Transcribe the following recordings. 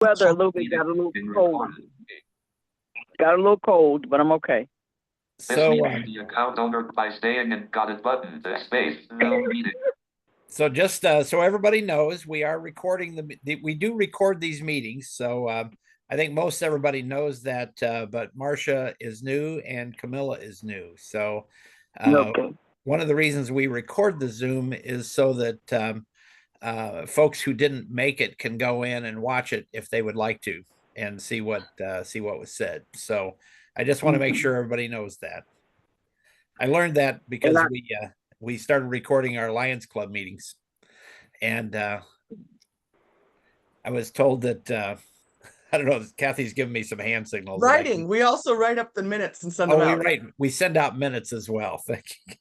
Weather a little bit got a little cold. Got a little cold, but I'm okay. So, the account owner by staying and got it button, the space, Zoom meeting. so just so everybody knows, we are recording we do record these meetings. So I think most everybody knows that, but Marcia is new and Camilla is new. So Okay. one of the reasons we record the Zoom is so that folks who didn't make it can go in and watch it if they would like to and see what was said. So I just want to make sure everybody knows that. I learned that because we started recording our Lions Club meetings, and I was told that I don't know. Kathy's giving me some hand signals. Writing. We also write up the minutes and send them out. We send out minutes as well. Thank you.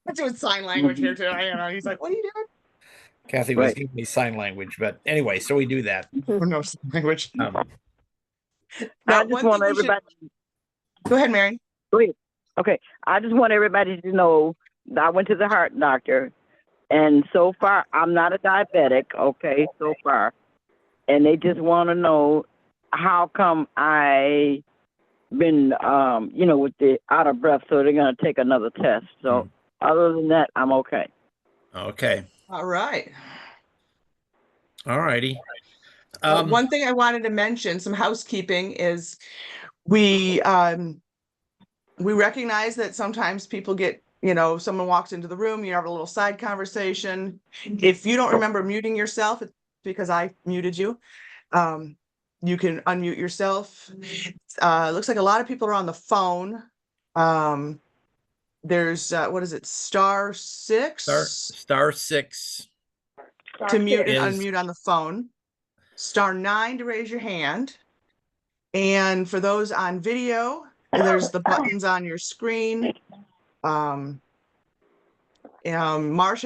I'm doing sign language here too. I know. He's like, "What are you doing?" Kathy was giving me sign language, but anyway, so we do that. Oh, no sign language. Now, I just want everybody. Go ahead, Mary. Go ahead. Okay, I just want everybody to know that I went to the heart doctor, and so far I'm not a diabetic. Okay, so far, and they just want to know how come I been with the out of breath, so they're gonna take another test. So other than that, I'm okay. Okay. All right. All righty. One thing I wanted to mention, some housekeeping, is we recognize that sometimes people get, someone walks into the room, you have a little side conversation. If you don't remember muting yourself, it's because I muted you. You can unmute yourself. Looks like a lot of people are on the phone. There's what is it? *6? Star 6 to mute and unmute on the phone. *9 to raise your hand. And for those on video, there's the buttons on your screen. Marcia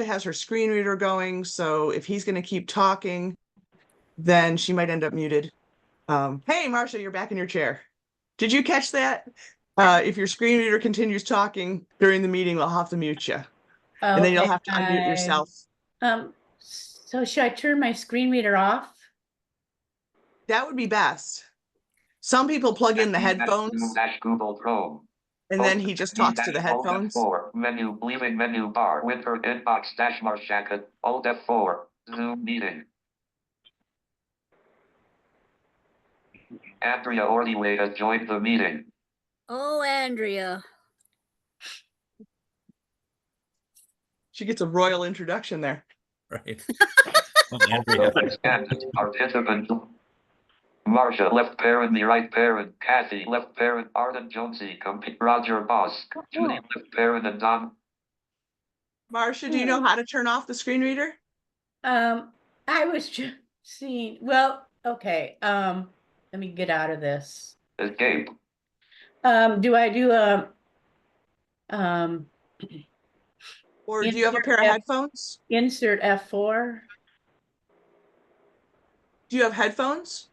has her screen reader going, so if he's going to keep talking, then she might end up muted. Hey, Marcia, you're back in your chair. Did you catch that? If your screen reader continues talking during the meeting, we'll have to mute you. And then you'll have to unmute yourself. So should I turn my screen reader off? That would be best. Some people plug in the headphones. Google Chrome. And then he just talks to the headphones. Menu, leaving menu bar, winter inbox dash Marshacket, Alt F4, Zoom meeting. Andrea Ordway has joined the meeting. Oh, Andrea. She gets a royal introduction there. Right. Participant. Marcia, left parent, the right parent. Kathy, left parent. Arden Jonesy, Roger Boss. Judy, left parent, and Don. Marcia, do you know how to turn off the screen reader? I was just seeing. Well, okay. Let me get out of this. Escape. Do I do a or do you have a pair of headphones? Insert F4. Do you have headphones?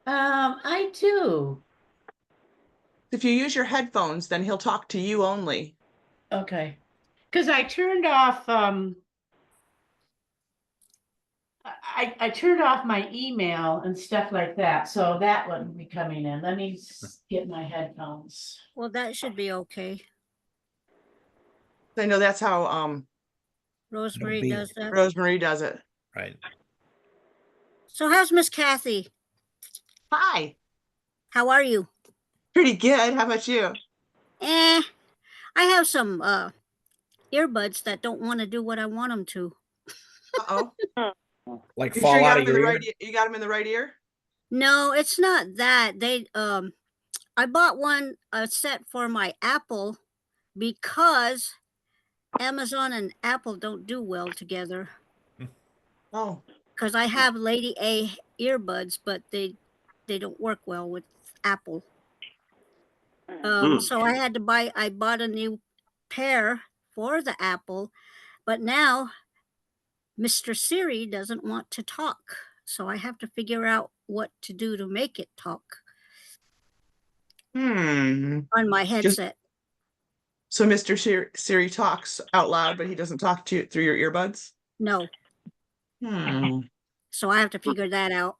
I do. If you use your headphones, then he'll talk to you only. Okay. Because I turned off I turned off my email and stuff like that, so that wouldn't be coming in. Let me get my headphones. Well, that should be okay. I know that's how Rosemary does that. Rosemary does it. Right. So how's Miss Kathy? Hi. How are you? Pretty good. How about you? I have some earbuds that don't want to do what I want them to. Uh-oh. Like fall out of your ear? You got them in the right ear? No, it's not that. They I bought a set for my Apple because Amazon and Apple don't do well together. Oh. Because I have Lady A earbuds, but they don't work well with Apple. So I bought a new pair for the Apple, but now Mr. Siri doesn't want to talk. So I have to figure out what to do to make it talk on my headset. So Mr. Siri talks out loud, but he doesn't talk to you through your earbuds? No. So I have to figure that out.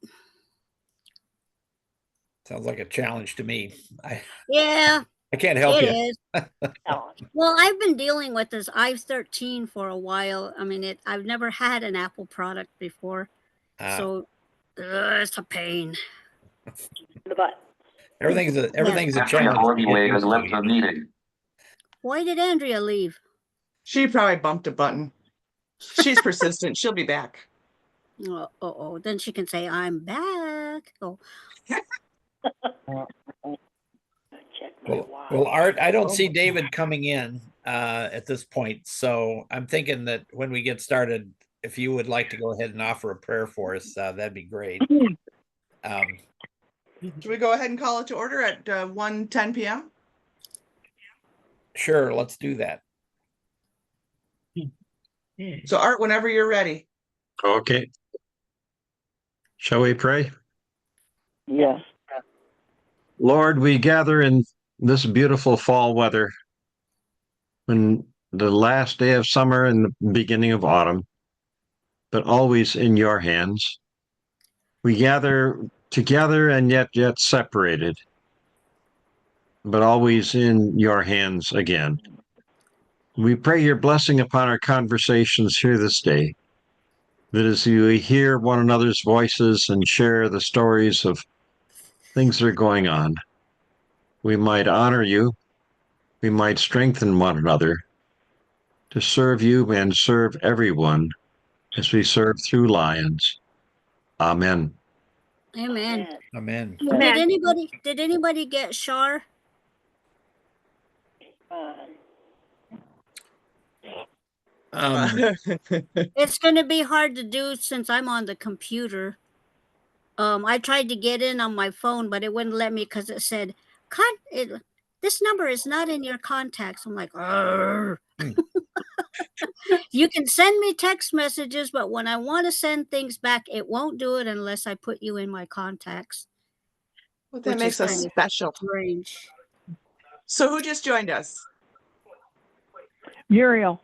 Sounds like a challenge to me. Yeah, I can't help it you. is. Well, I've been dealing with this i13 for a while. I mean, I've never had an Apple product before, so it's a pain. The butt. Everything's a Andrea challenge. to get Borgway has used left to. the meeting. Why did Andrea leave? She probably bumped a button. She's persistent. She'll be back. Oh, then she can say, I'm back. Oh, Well, Art, I don't see David coming in at this point, so I'm thinking that when we get started, if you would like to go ahead and offer a prayer for us, that'd be great. Should we go ahead and call it to order at 1:10 p.m.? Sure, let's do that. So Art, whenever you're ready. Okay. Shall we pray? Yes. Lord, we gather in this beautiful fall weather, when the last day of summer and the beginning of autumn, but always in your hands. We gather together and yet separated, but always in your hands again. We pray your blessing upon our conversations here this day, that as we hear one another's voices and share the stories of things that are going on, we might honor you, we might strengthen one another to serve you and serve everyone as we serve through Lions. Amen. amen. Amen. Did anybody get Shar? It's going to be hard to do since I'm on the computer. I tried to get in on my phone, but it wouldn't let me because it said, this number is not in your contacts. I'm like, you can send me text messages, but when I want to send things back, it won't do it unless I put you in my contacts. Well, that Which makes is us kind of special. strange. So who just joined us? Muriel.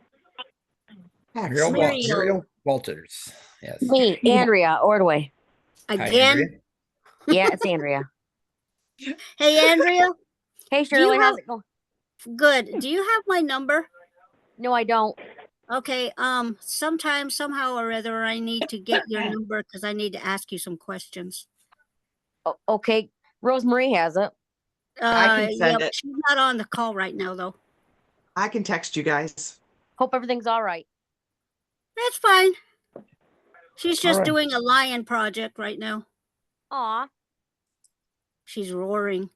Excellent. Muriel Walters. Yes. Me, Andrea Ordway. Hi, Again? Andrea. Yeah, it's Andrea. Hey, Andrea. Hey, Shirley, have- how's it going? Good. Do you have my number? No, I don't. Okay. Sometime, somehow or other, I need to get your number because I need to ask you some questions. Okay, Rosemarie has it. I can send it. She's not on the call right now, though. I can text you guys. Hope everything's all right. That's fine. She's just All right. doing a lion project right now. Aw. She's roaring.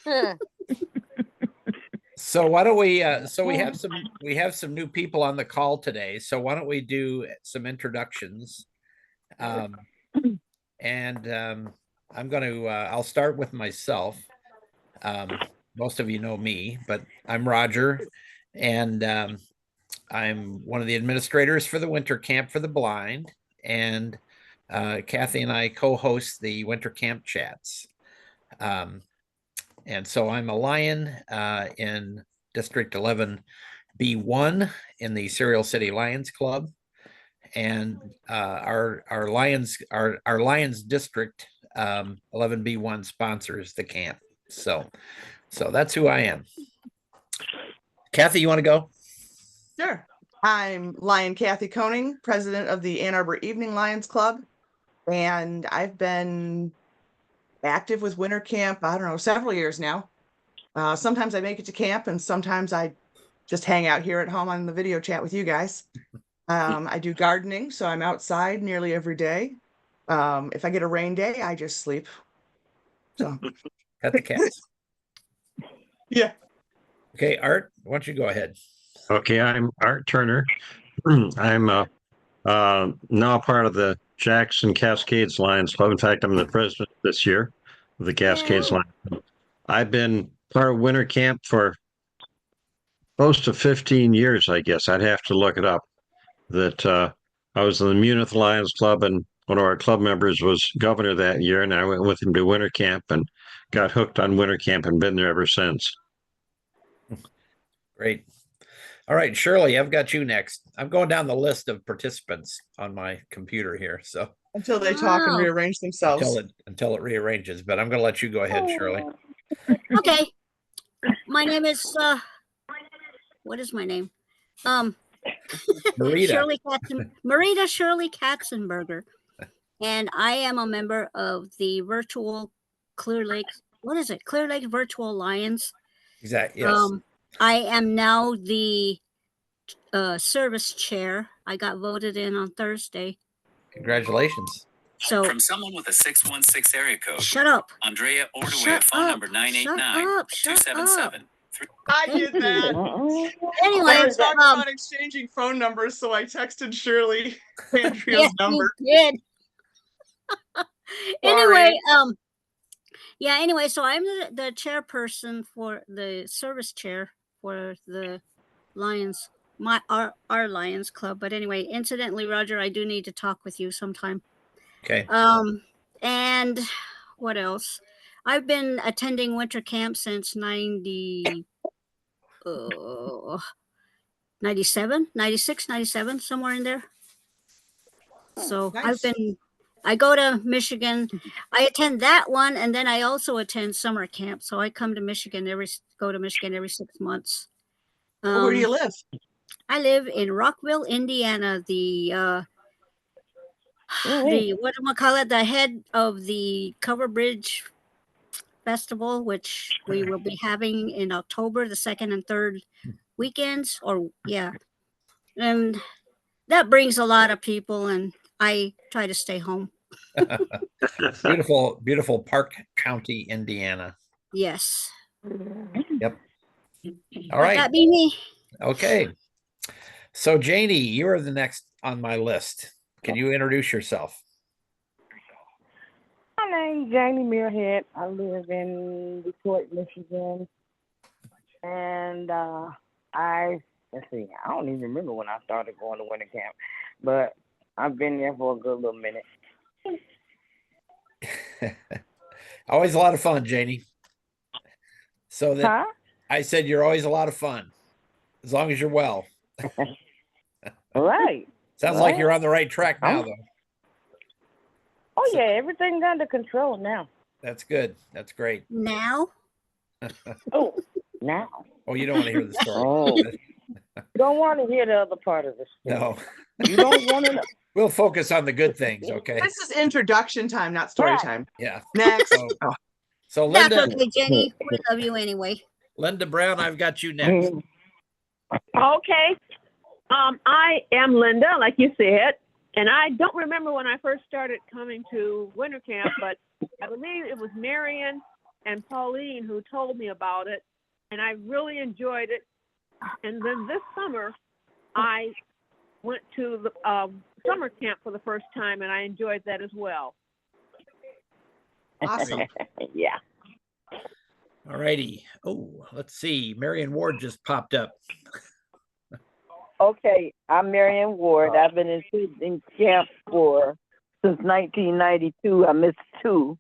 Huh. So why don't we we have some new people on the call today. So why don't we do some introductions? I'm going to I'll start with myself. Most of you know me, but I'm Roger, and I'm one of the administrators for the Winter Camp for the Blind, and Kathy and I co-host the Winter Camp Chats. And so I'm a Lion in District 11B1 in the Serial City Lions Club, and our Lions District 11B1 sponsors the camp. So that's who I am. Kathy, you want to go? Sure. I'm Lion Kathy Koning, president of the Ann Arbor Evening Lions Club, and I've been active with Winter Camp, I don't know, several years now. Sometimes I make it to camp, and sometimes I just hang out here at home on the video chat with you guys. I do gardening, so I'm outside nearly every day. If I get a rain day, I just sleep. So Cut the cats. yeah. Okay, Art, why don't you go ahead? Okay, I'm Art Turner. I'm now part of the Jackson Cascades Lions Club. In fact, I'm the president this year of the Cascades Lions Club. I've been part of Winter Camp for close to 15 years, I guess. I'd have to look it up. That I was in the Munith Lions Club, and one of our club members was governor that year, and I went with him to Winter Camp and got hooked on Winter Camp and been there ever since. Great. All right, Shirley, I've got you next. I'm going down the list of participants on my computer here, so Until they talk and Wow. rearrange themselves. until it rearranges. But I'm going to let you go ahead, Shirley. Okay. My name is what is my name? Marita. Marita Shirley Katzenberger. And I am a member of the virtual Clear Lake. What is it? Clear Lake Virtual Alliance. Exactly. Yes. I am now the service chair. I got voted in on Thursday. Congratulations. So From someone with a 616 area code. shut up. Andrea Ordaway, Shut phone up. number 989-277. I did that. Anyway, We were talking about exchanging phone numbers, so I texted Shirley Andrea's yes, number. you did. Anyway, anyway, so I'm the chairperson for the service chair for the Lions, our Lions Club. But anyway, incidentally, Roger, I do need to talk with you sometime. Okay. And what else? I've been attending winter camp since 97, 96, 97, somewhere in there. So Nice. I go to Michigan. I attend that one, and then I also attend summer camp. So I go to Michigan every 6 months. Where do you live? I live in Rockville, Indiana. The whatchamacallit, the head of the Cover Bridge Festival, which we will be having in October, the 2nd and 3rd weekends, and that brings a lot of people, and I try to stay home. Beautiful Park County, Indiana. Yes. Yep. All right. That be me. Okay. So Janie, you are the next on my list. Can you introduce yourself? My name's Janie Muirhead. I live in Detroit, Michigan. And let's see, I don't even remember when I started going to winter camp, but I've been there for a good little minute. Always a lot of fun, Janie. So that I said you're always a lot of fun, as long as you're well. Right. Sounds like you're on the right track now, though. Oh, yeah, everything's under control now. That's good. That's great. Now? Oh, now. Oh, you don't want to hear the story. Oh. You don't want to hear the other part of the story. No. You don't want to know. We'll focus on the good things, okay? This is introduction time, not story time. Yeah. Next. So Linda. That's okay, Jenny. We love you anyway. Linda Brown, I've got you next. Okay. I am Linda, like you said, and I don't remember when I first started coming to winter camp, but I believe it was Marion and Pauline who told me about it, and I really enjoyed it. And then this summer, I went to the summer camp for the first time, and I enjoyed that as well. Awesome. Yeah. All righty. Oh, let's see. Marion Ward just popped up. Okay, I'm Marion Ward. I've been in camp since 1992. I missed 2,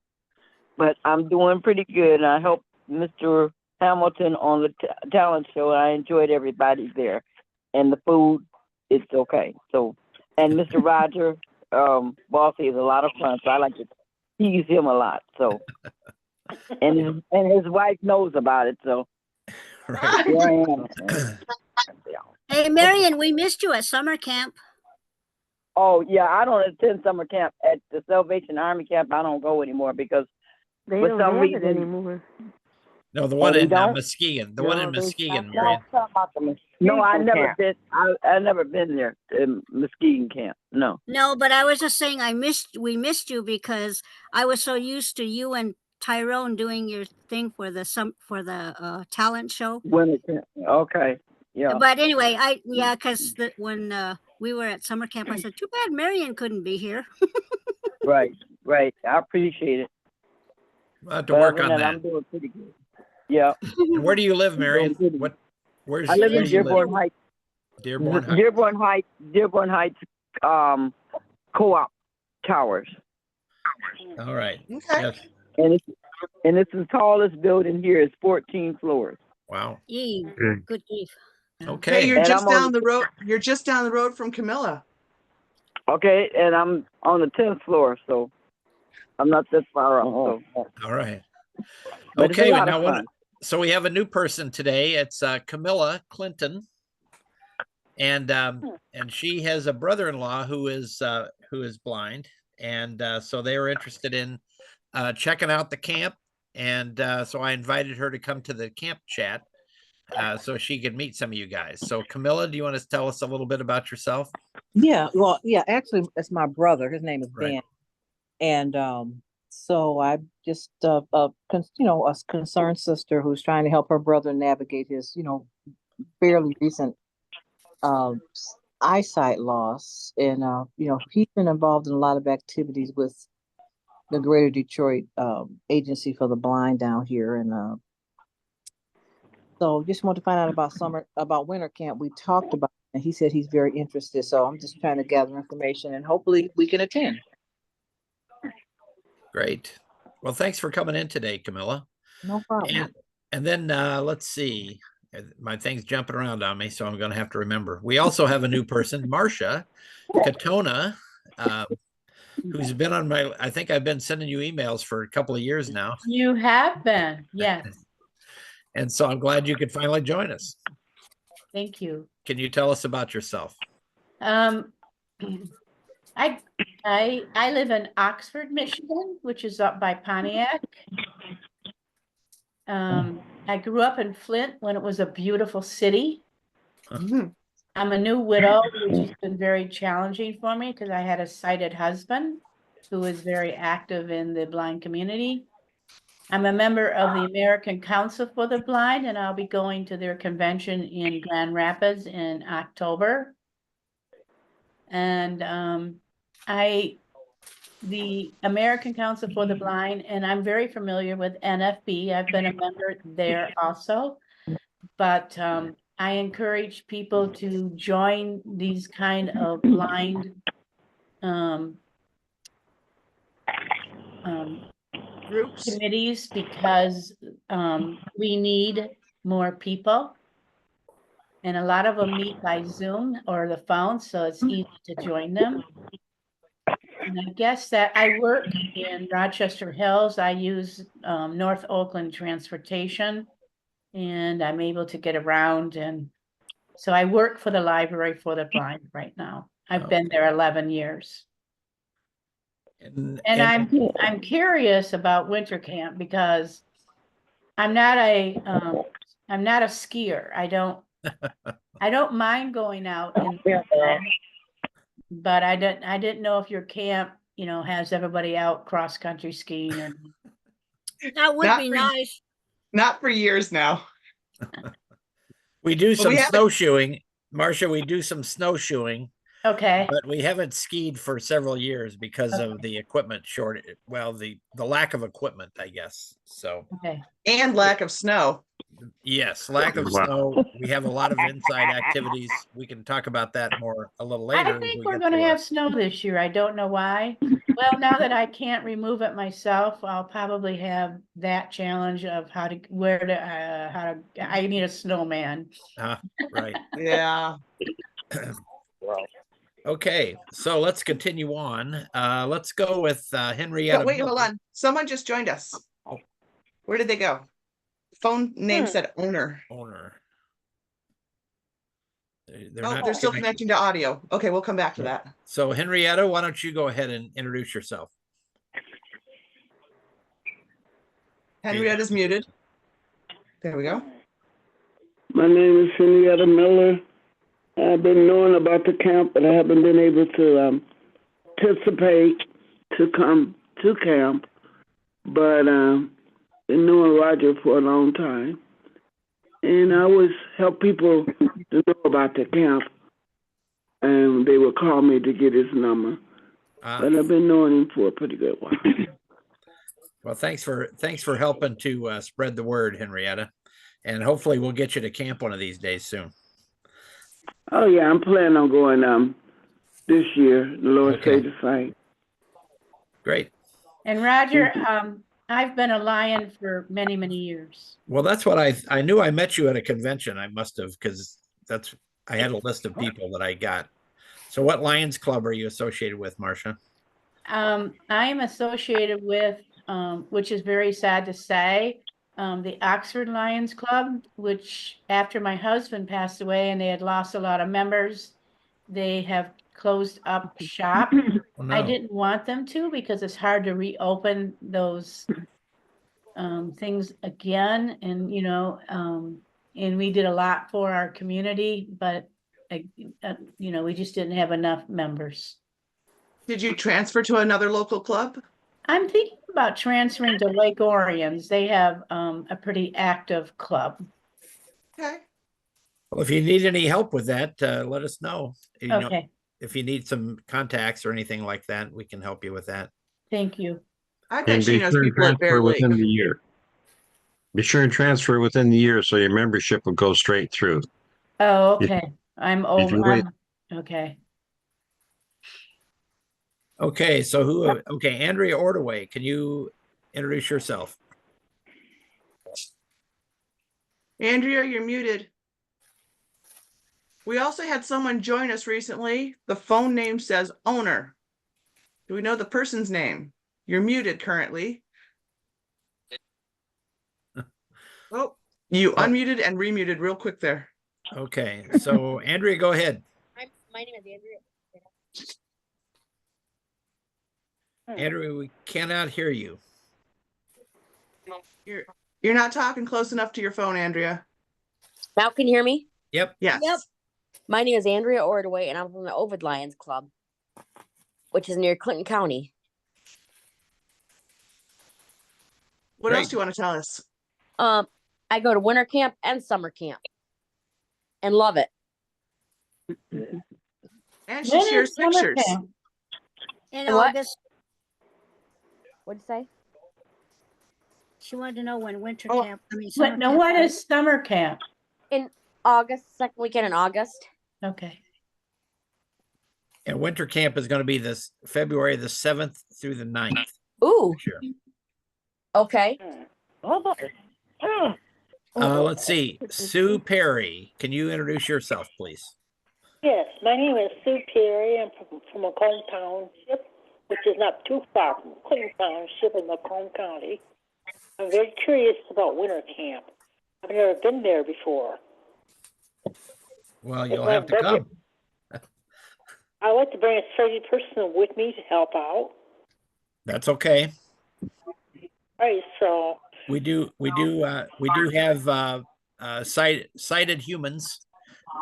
but I'm doing pretty good. I helped Mr. Hamilton on the talent show. I enjoyed everybody there, and the food, it's okay. So, and Mr. Roger, Bossy is a lot of fun. So I like to tease him a lot. So, and his wife knows about it. So, Right. here I am. Hey, Marion, we missed you at summer camp. Oh, yeah, I don't attend summer camp. At the Salvation Army camp, I don't go anymore because They for don't some have reason it anymore. No, the one they in don't? Muskegon. The one in No, they Muskegon, stopped Marion. talking about the no, I Muskegon never camp. been. I never been there to Muskegon camp. No. No, but I was just saying we missed you because I was so used to you and Tyrone doing your thing for the talent show. Winter camp. Okay. Yeah. But anyway, because when we were at summer camp, I said, too bad Marion couldn't be here. Right. I appreciate it. We'll have to But work other on than that. I'm doing pretty good. Yeah. And where do you live, Marion? Where's I live where in do you Dearborn Heights. Dearborn Heights. Dearborn Heights Co-op Towers. All right. Okay. Yes. And it's the tallest building here. It's 14 floors. Wow. Yee, good grief. Okay. Hey, you're And just I'm on down the road. You're just down the road from Camilla. Okay, and I'm on the 10th floor, so I'm not that far up. So, All right. but it's a Okay. lot Now, of fun. so we have a new person today. It's Camilla Clinton, and she has a brother-in-law who is blind, and so they were interested in checking out the camp, and so I invited her to come to the camp chat so she could meet some of you guys. So Camilla, do you want to tell us a little bit about yourself? Yeah, well, yeah, actually, it's my brother. His name is Right. Ben, and so I just a concerned sister who's trying to help her brother navigate his, fairly recent eyesight loss, and he's been involved in a lot of activities with the Greater Detroit Agency for the Blind down here, and so just want to find out about winter camp. We talked about it, and he said he's very interested. So I'm just trying to gather information, and hopefully we can attend. Great. Well, thanks for coming in today, Camilla. No problem. And then let's see. My thing's jumping around on me, so I'm going to have to remember. We also have a new person, Marcia Katona, who's been on my, I think I've been sending you emails for a couple of years now. You have been, yes. And so I'm glad you could finally join us. Thank you. Can you tell us about yourself? I live in Oxford, Michigan, which is up by Pontiac. I grew up in Flint when it was a beautiful city. Mhm. I'm a new widow, which has been very challenging for me because I had a sighted husband who is very active in the blind community. I'm a member of the American Council for the Blind, and I'll be going to their convention in Grand Rapids in October. And the American Council for the Blind, and I'm very familiar with NFB. I've been a member there also, but I encourage people to join these kind of blind Groups. committees because we need more people. And a lot of them meet by Zoom or the phone, so it's easy to join them. And I guess that I work in Rochester Hills. I use North Oakland transportation, and I'm able to get around. And so I work for the Library for the Blind right now. I've been there 11 years. And I'm curious about winter camp because I'm not a skier. I don't mind going out in the fall, but I didn't know if your camp, has everybody out cross country skiing or That would be nice. Not for years now. We do some we haven't- snowshoeing. Marcia, we do some snowshoeing, okay. but we haven't skied for several years because of the equipment shortage. Well, the lack of equipment, I guess. So, Okay. And lack of snow. yes, lack of Wow. snow. We have a lot of inside activities. We can talk about that more a little later. I as think we we're get going to our- have snow this year. I don't know why. Well, now that I can't remove it myself, I'll probably have that challenge of I need a snowman. Right. Yeah. Okay, so let's continue on. Let's go with Henrietta. But wait, hold on. Someone just joined us. Oh. Where did they go? Phone name said owner. Owner. They're still connecting to audio. Okay, we'll come back to that. So Henrietta, why don't you go ahead and introduce yourself? Henrietta's muted. There we go. My name is Henrietta Miller. I've been knowing about the camp, but I haven't been able to participate to come to camp. But been knowing Roger for a long time, and I always help people to know about the camp, and they would call me to get his number. But I've been knowing him for a pretty good while. Well, thanks for helping to spread the word, Henrietta, and hopefully we'll get you to camp one of these days soon. Oh yeah, I'm planning on going this year. The Lord Okay. say the same. Great. And Roger, I've been a Lion for many, many years. Well, that's what I knew. I met you at a convention. I must have, because I had a list of people that I got. So what Lions Club are you associated with, Marcia? I am associated with, which is very sad to say, the Oxford Lions Club, which after my husband passed away and they had lost a lot of members, they have closed up shop. Oh, I no. didn't want them to because it's hard to reopen those things again. And, and we did a lot for our community, but, we just didn't have enough members. Did you transfer to another local club? I'm thinking about transferring to Lake Orions. They have a pretty active club. Okay. Well, if you need any help with that, let us know. Okay, If you need some contacts or anything like that, we can help you with that. thank you. I And bet she be knows sure and people at Bear transfer Lake. within the year. Be sure and transfer within the year so your membership will go straight through. Oh, okay. I'm If you over. wait- Okay. Okay, so okay, Andrea Ordaway, can you introduce yourself? Andrea, you're muted. We also had someone join us recently. The phone name says owner. Do we know the person's name? You're muted currently. Oh, you unmuted and remuted real quick there. Okay, so Andrea, go ahead. My name is Andrea. Andrea, we cannot hear you. You're not talking close enough to your phone, Andrea. Now can you hear me? Yep. Yes. Yep. My name is Andrea Ordaway, and I'm from the Ovid Lions Club, which is near Clinton County. What Great. else do you want to tell us? I go to winter camp and summer camp, and love it. And she shares pictures. In And what? August, What'd you say? she wanted to know when winter Oh, camp, summer But no, camp. what is summer camp? In August, second weekend in August. Okay. And winter camp is going to be this February the 7th through the 9th. Ooh. Sure. Okay. Let's see. Sue Perry, can you introduce yourself, please? Yes, my name is Sue Perry. I'm from Macomb Township, which is not too far from Clinton Township in Macomb County. I'm very curious about winter camp. I've never been there before. Well, you'll have to come. I'd like to bring a certain person with me to help out. That's okay. All right, so We do have sighted humans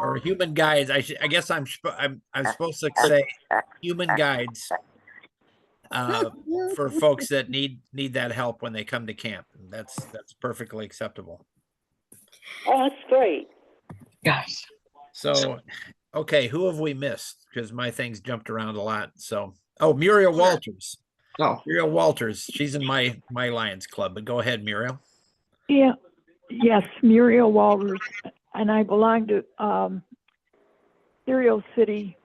or human guides. I guess I'm supposed to say human guides for folks that need that help when they come to camp. And that's perfectly acceptable. oh, that's great. Gosh. So, okay, who have we missed? Because my things jumped around a lot. So, Muriel Walters. Oh, Muriel Walters. She's in my Lions Club. But go ahead, Muriel. Yeah, yes, Muriel Walters, and I belong to Cereal City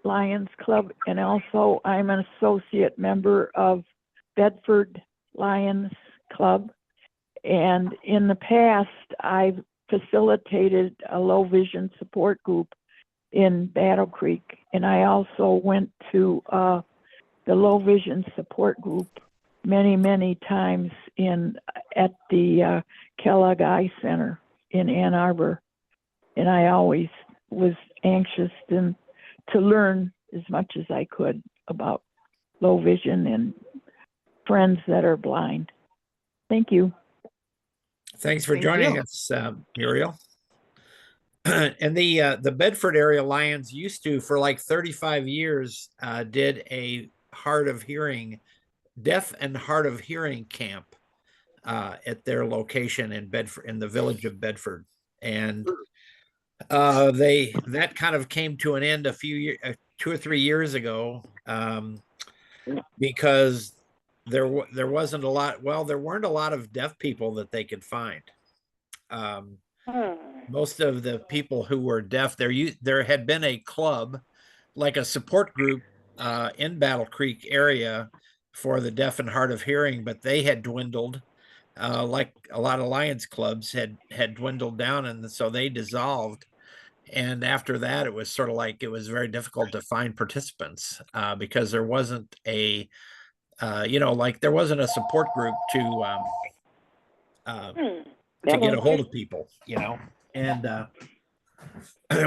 Lions Club, and also I'm an associate member of Bedford Lions Club. And in the past, I've facilitated a low vision support group in Battle Creek, and I also went to the low vision support group many times at the Kellogg Eye Center in Ann Arbor, and I always was anxious to learn as much as I could about low vision and friends that are blind. Thank you. Thanks for Thank joining you. us, Muriel. And the Bedford area Lions used to, for like 35 years, did a deaf and hard of hearing camp at their location in Bedford, in the village of Bedford. And that kind of came to an end 2 or 3 years ago, because there weren't a lot of deaf people that they could find. Most of the people who were deaf, there had been a club, like a support group in Battle Creek area for the deaf and hard of hearing, but they had dwindled, like a lot of Lions clubs had dwindled down, and so they dissolved. And after that, it was sort of like it was very difficult to find participants because there wasn't a, like there wasn't a support group to get a hold of people, and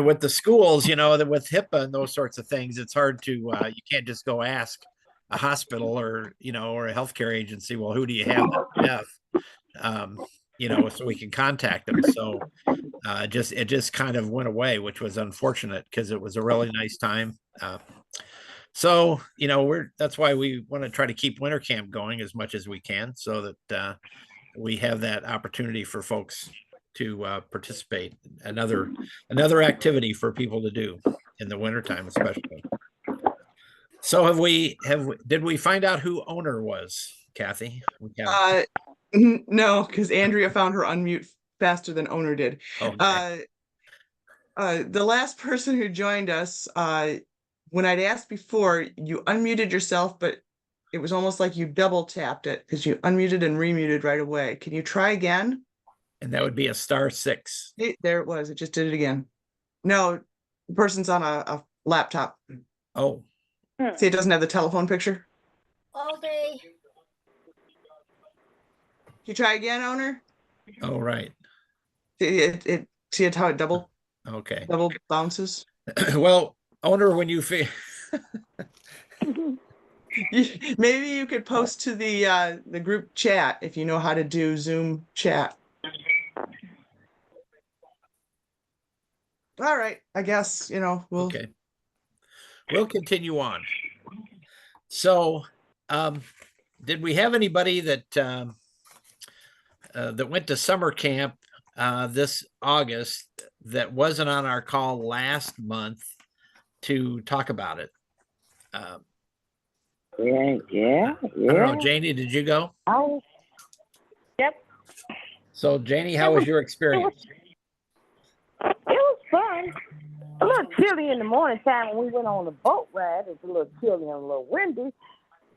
with the schools, with HIPAA and those sorts of things, it's hard to, you can't just go ask a hospital or a healthcare agency, well, who do you have that's deaf? So we can contact them. So it just kind of went away, which was unfortunate because it was a really nice time. So that's why we want to try to keep winter camp going as much as we can, so that we have that opportunity for folks to participate. Another activity for people to do in the wintertime, especially. So did we find out who owner was, Kathy? No, because Andrea found her unmute faster than owner did. Okay. The last person who joined us, when I'd asked before, you unmuted yourself, but it was almost like you double tapped it because you unmuted and remuted right away. Can you try again? And that would be a *6. There it was. It just did it again. No, the person's on a laptop. Oh. See, it doesn't have the telephone picture. All day. You try again, owner? Oh, right. See how it double bounces? Well, owner, when you feel maybe you could post to the group chat if you know how to do Zoom chat. All right, I guess we'll continue on. So did we have anybody that that went to summer camp this August that wasn't on our call last month to talk about it? Yeah. I don't know, Janie, did you go? Yep. So Janie, how was your experience? It was fun. A little chilly in the morning time when we went on the boat ride. It was a little chilly and a little windy.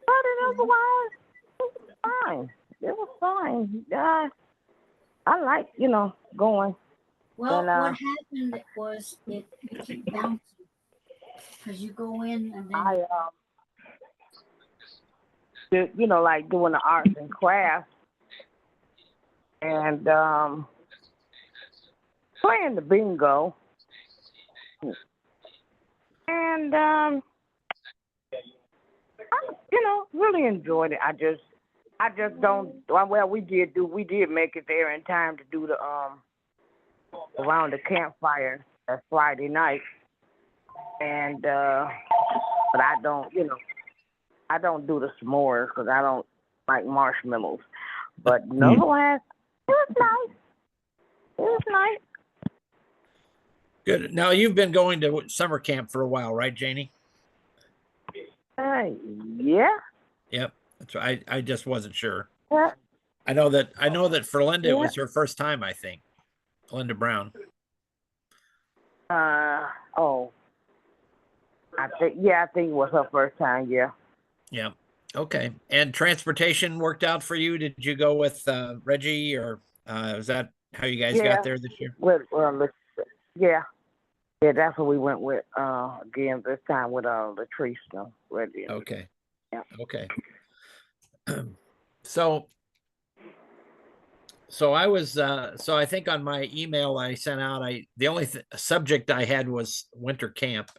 But otherwise, it was fine. It was fine. I like, going. Well, And, what happened was it kept bouncing because you go in and then like doing the arts and crafts and playing the bingo. And I really enjoyed it. I just don't. Well, we did make it there in time to do the around the campfire that Friday night, and but I don't do the s'mores because I don't like marshmallows. But otherwise, it was nice. It was nice. Good. Now you've been going to summer camp for a while, right, Janie? Yeah. Yep. That's right. I just wasn't sure. Yeah. I know that for Linda, it was her first time, I think. Linda Brown. Oh. I think it was her first time, yeah. Yeah. Okay. And transportation worked out for you? Did you go with Reggie, or is that how you guys got there this year? Yeah. Yeah, that's what we went with again this time with Latrice, Reggie. Okay. Yeah. Okay. So I was so I think on my email I sent out, the only subject I had was winter camp.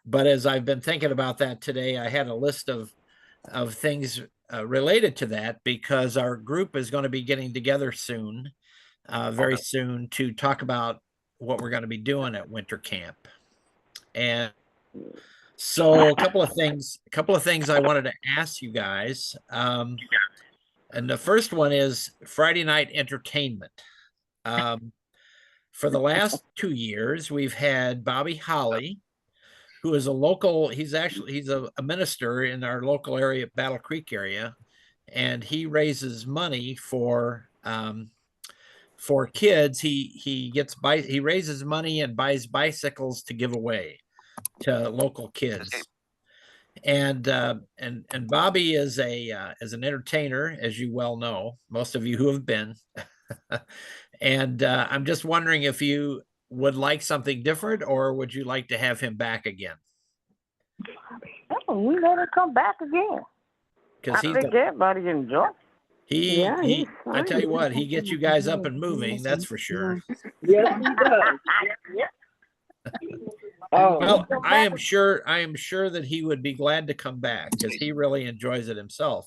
But as I've been thinking about that today, I had a list of things related to that, because our group is going to be getting together soon, very soon, to talk about what we're going to be doing at winter camp. And so a couple of things I wanted to ask you guys. And the first one is Friday night entertainment. For the last 2 years, we've had Bobby Holly, who is he's a minister in our local area, Battle Creek area, and he raises money for kids. He raises money and buys bicycles to give away to local kids. And Bobby is an entertainer, as you well know, most of you who have been. And I'm just wondering if you would like something different, or would you like to have him back again? Oh, we let him come back again. Because I think everybody enjoy. Yeah, he's I tell you funny. what, he gets you guys up and moving, that's for sure. Yes, he does. Yeah. Oh, Well, come I back. am sure that he would be glad to come back because he really enjoys it himself.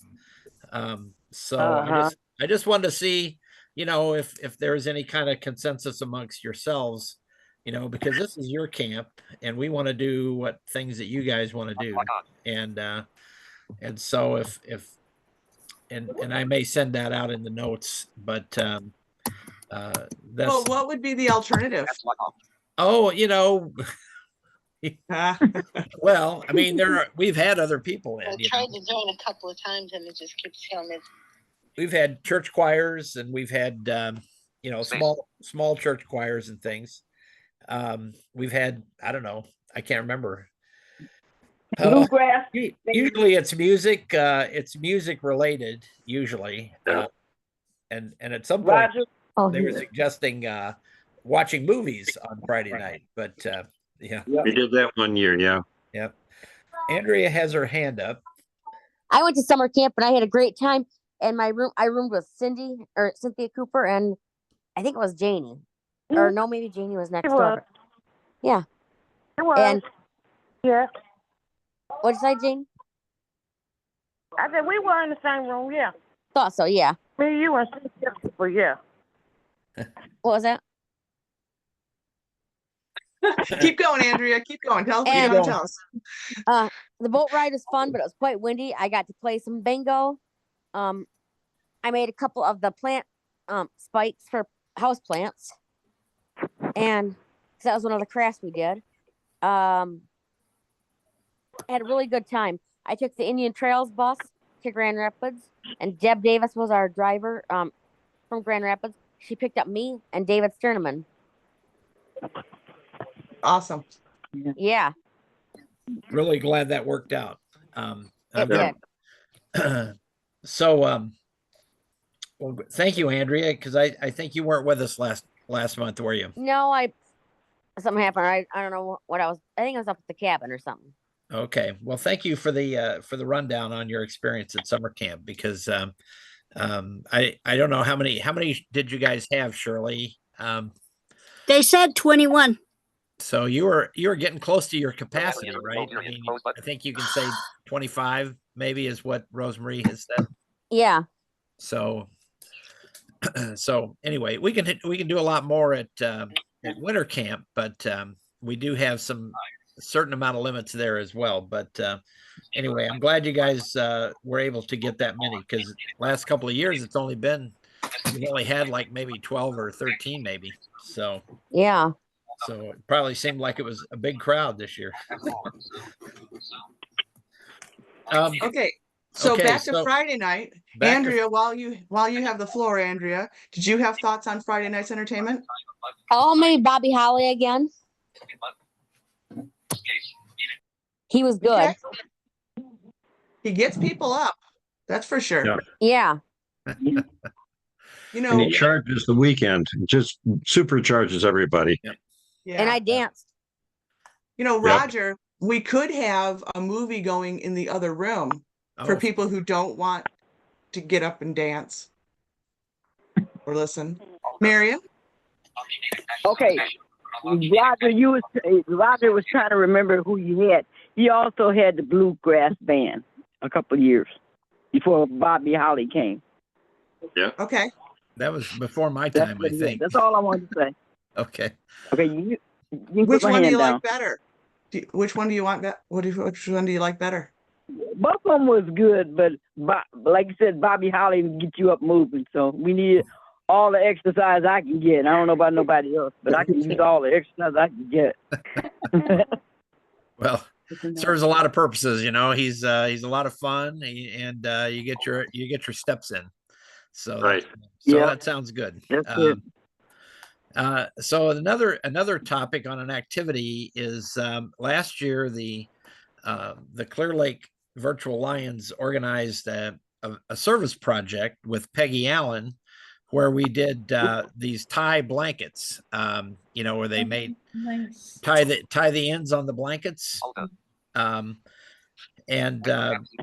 So Uh-huh. I just wanted to see, if there's any kind of consensus amongst yourselves, because this is your camp and we want to do what things that you guys want to do. And so if and I may send that out in the notes, but Well, that's what would be the alternative? oh, well, I mean, we've had other people in. I tried to join a couple of times and it just keeps telling me. We've had church choirs and we've had small church choirs and things. We've had, I don't know, I can't remember. Bluegrass. Usually it's music related usually. And at some point they were suggesting watching movies on Friday night, but yeah. We did that one year, yeah. Yep. Andrea has her hand up. I went to summer camp and I had a great time. And I roomed with Cynthia Cooper, and I think it was Janie. Or no, maybe Janie was next door. Yeah. It was. And yeah. What'd you say, Jane? I said we were in the same room, yeah. Thought so, yeah. Me, you, and Cynthia Cooper, yeah. What was that? Keep going, Andrea. Keep going. Tell us. The boat ride was fun, but it was quite windy. I got to play some bingo. I made a couple of the plant spikes for house plants, and that was one of the crafts we did. I had a really good time. I took the Indian Trails bus to Grand Rapids, and Deb Davis was our driver from Grand Rapids. She picked up me and David Sterneman. Awesome. Yeah. Really glad that worked out. It did. So, well, thank you, Andrea, because I think you weren't with us last month, were you? No, something happened. I don't know what I think I was up at the cabin or something. Okay. Well, thank you for the rundown on your experience at summer camp, because I don't know how many did you guys have, Shirley? They said 21. So you were getting close to your capacity, right? I mean, I think you can say 25 maybe is what Rosemary has said. Yeah. So anyway, we can do a lot more at winter camp, but we do have a certain amount of limits there as well. But anyway, I'm glad you guys were able to get that many, because last couple of years we've only had like maybe 12 or 13 maybe. So yeah. So it probably seemed like it was a big crowd this year. Okay. So back to Friday night. Andrea, while you have the floor, Andrea, did you have thoughts on Friday night's entertainment? Oh, maybe Bobby Holly again. He was good. Okay. He gets people up. That's for sure. Yeah. And he charges the weekend, just supercharges everybody. Yeah. And I danced. Roger, we could have a movie going in the other room for people who don't want to get up and dance or listen. Marion? Okay. Roger was trying to remember who you had. He also had the bluegrass band a couple of years before Bobby Holly came. Yeah. Okay. That was before my time, I think. That's all I wanted to say. Okay. Okay. You Which one do you down. like better? Which one do you want? Which one do you like better? Both of them was good, but like you said, Bobby Holly would get you up moving. So we need all the exercise I can get. I don't know about nobody else, but I can use all the exercise I can get. Well, serves a lot of purposes. He's a lot of fun, and you get your steps in. So right. That sounds good. That's good. So another topic on an activity is last year the Clear Lake Virtual Lions organized a service project with Peggy Allen where we did these tie blankets, you know, where they made Nice. tie the ends on the blankets. Um, and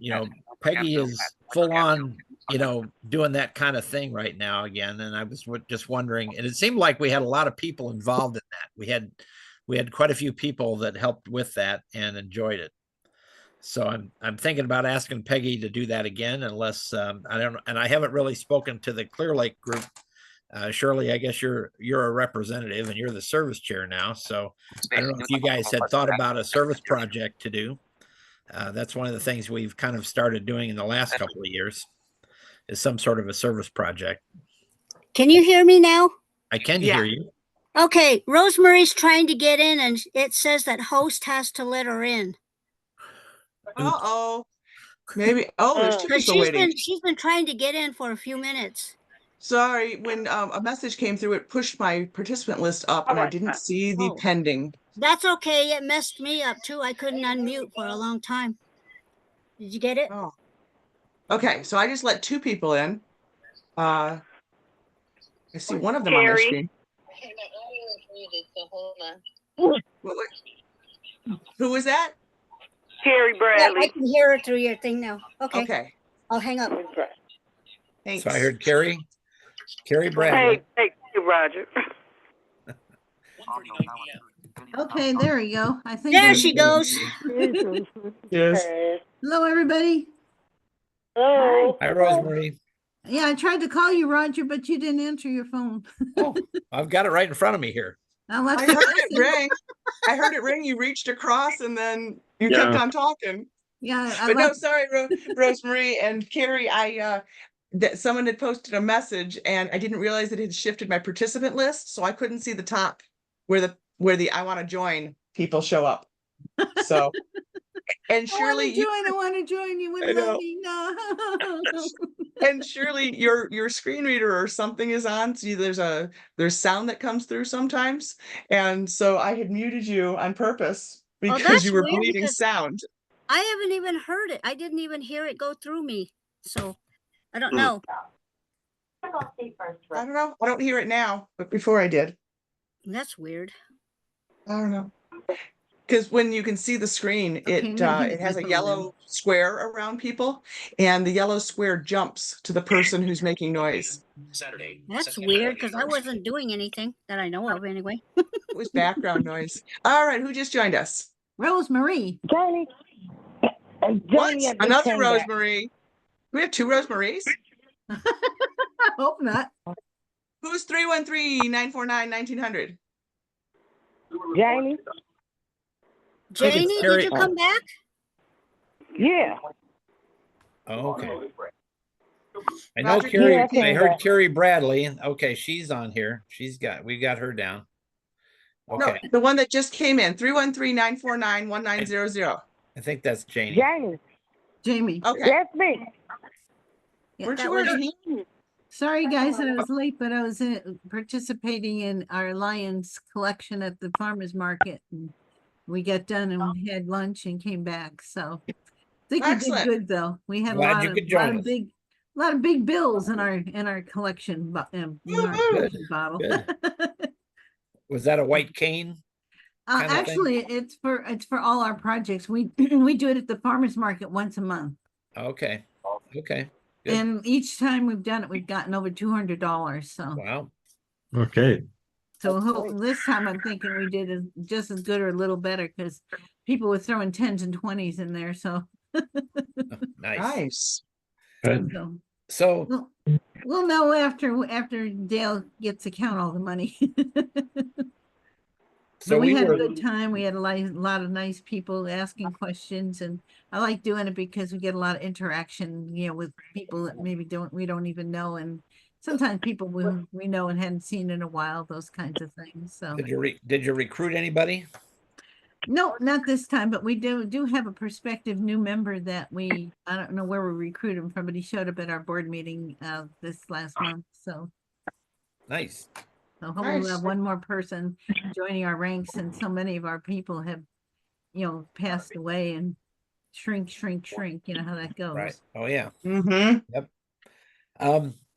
you know, Peggy is full on, you know, doing that kind of thing right now again. And I was just wondering, and it seemed like we had a lot of people involved in that. We had quite a few people that helped with that and enjoyed it. So I'm thinking about asking Peggy to do that again, unless I don't know. And I haven't really spoken to the Clear Lake group. Shirley, I guess you're a representative and you're the service chair now. So I don't know if you guys had thought about a service project to do. That's one of the things we've kind of started doing in the last couple of years, is some sort of a service project. Can you hear me now? I can hear you. Okay, Rosemary's trying to get in, and it says that host has to let her in. Uh-oh. Maybe. Oh, there's two Because people waiting. she's been trying to get in for a few minutes. Sorry, when a message came through, it pushed my participant list up, and I didn't see the pending. That's okay. It messed me up too. I couldn't unmute for a long time. Did you get it? Oh. Okay, so I just let two people in. I see one of them on my screen. Okay, my audio is muted, so hold on. Who was that? Terry Yeah, Bradley. I can hear her through your thing now. Okay. Okay. I'll hang up. Thanks. So I heard Carrie Bradley. Hey, Roger. Okay, there we go. I think There she goes. Yes. Hello, everybody. Hello. Hi, Rosemary. Yeah, I tried to call you, Roger, but you didn't answer your phone. Oh, I've got it right in front of me here. I heard it ring. I heard it ring. You reached across, and then you kept on talking. Yeah, But no, sorry, Rosemary and Carrie. That someone had posted a message, and I didn't realize it had shifted my participant list, so I couldn't see the top where the I want to join people show up. So, and surely I want to join. You wouldn't let me know. And surely your screen reader or something is on. See, there's sound that comes through sometimes, and so I had muted you on purpose because you were bleeding sound. I haven't even heard it. I didn't even hear it go through me. So I don't know. I don't know. I don't hear it now, but before I did. That's weird. I don't know. Because when you can see the screen, it has a yellow square around people, and the yellow square jumps to the person who's making noise. Saturday. That's weird because I wasn't doing anything that I know of anyway. It was background noise. All right, who just joined us? Rosemary. Johnny. What? Another Rosemary. We have two Rosemaries? I hope not. Who's 313-949-1900? Jamie. Janie, did you come back? Yeah. Oh, okay. I know Carrie. I heard Carrie Bradley. Okay, she's on here. We got her down. Okay. No, the one that just came in, 313-949-1900. I think that's Janie. Jamie. Okay. That's me. Yeah, Weren't you already here? Sorry, guys, that I was late, but I was participating in our Lions collection at the farmer's market. And we got done and we had lunch and came back. So I think we did good, though. We had a lot of big bills in our collection bottle. Was that a white cane? Actually, it's for all our projects. We we do it at the farmer's market once a month. Okay. Good. And each time we've done it, we've gotten over $200. So wow. Okay. So this time I'm thinking we did just as good or a little better because people were throwing 10s and 20s in there. So nice. Good. So we'll know after Dale gets to count all the money. So we had a good time. We had a lot of nice people asking questions, and I like doing it because we get a lot of interaction, with people that maybe we don't even know, and sometimes people we know and hadn't seen in a while, those kinds of things. So did you recruit anybody? No, not this time, but we do have a prospective new member that I don't know where we recruit him from, but he showed up at our board meeting this last month. So nice. So hopefully we'll have one more person joining our ranks, and so many of our people have, passed away and shrink. You know how that goes. Right. Oh yeah. Mm-hmm. Yep.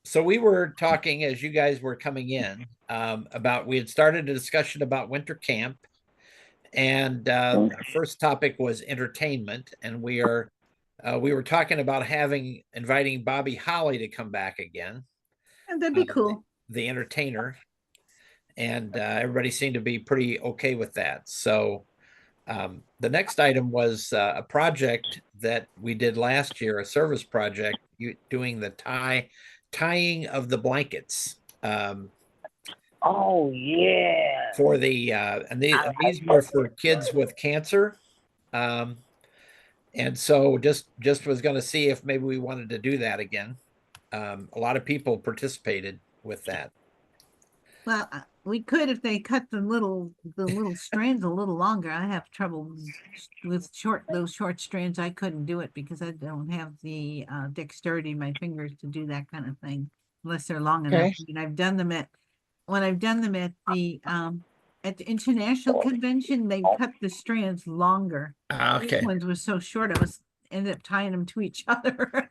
So we were talking as you guys were coming in about, we had started a discussion about winter camp. And our first topic was entertainment. And we were talking about inviting Bobby Holly to come back again, And that'd be cool. the entertainer. And everybody seemed to be pretty okay with that. So the next item was a project that we did last year, a service project, doing the tying of the blankets. Oh yeah. For the and these were for kids with cancer. And so just was going to see if maybe we wanted to do that again. A lot of people participated with that. Well, we could if they cut the little strands a little longer. I have trouble with those short strands. I couldn't do it because I don't have the dexterity in my fingers to do that kind of thing unless they're long enough. Okay. I mean, when I've done them at the international convention, they cut the strands longer. Okay. These ones were so short, ended up tying them to each other.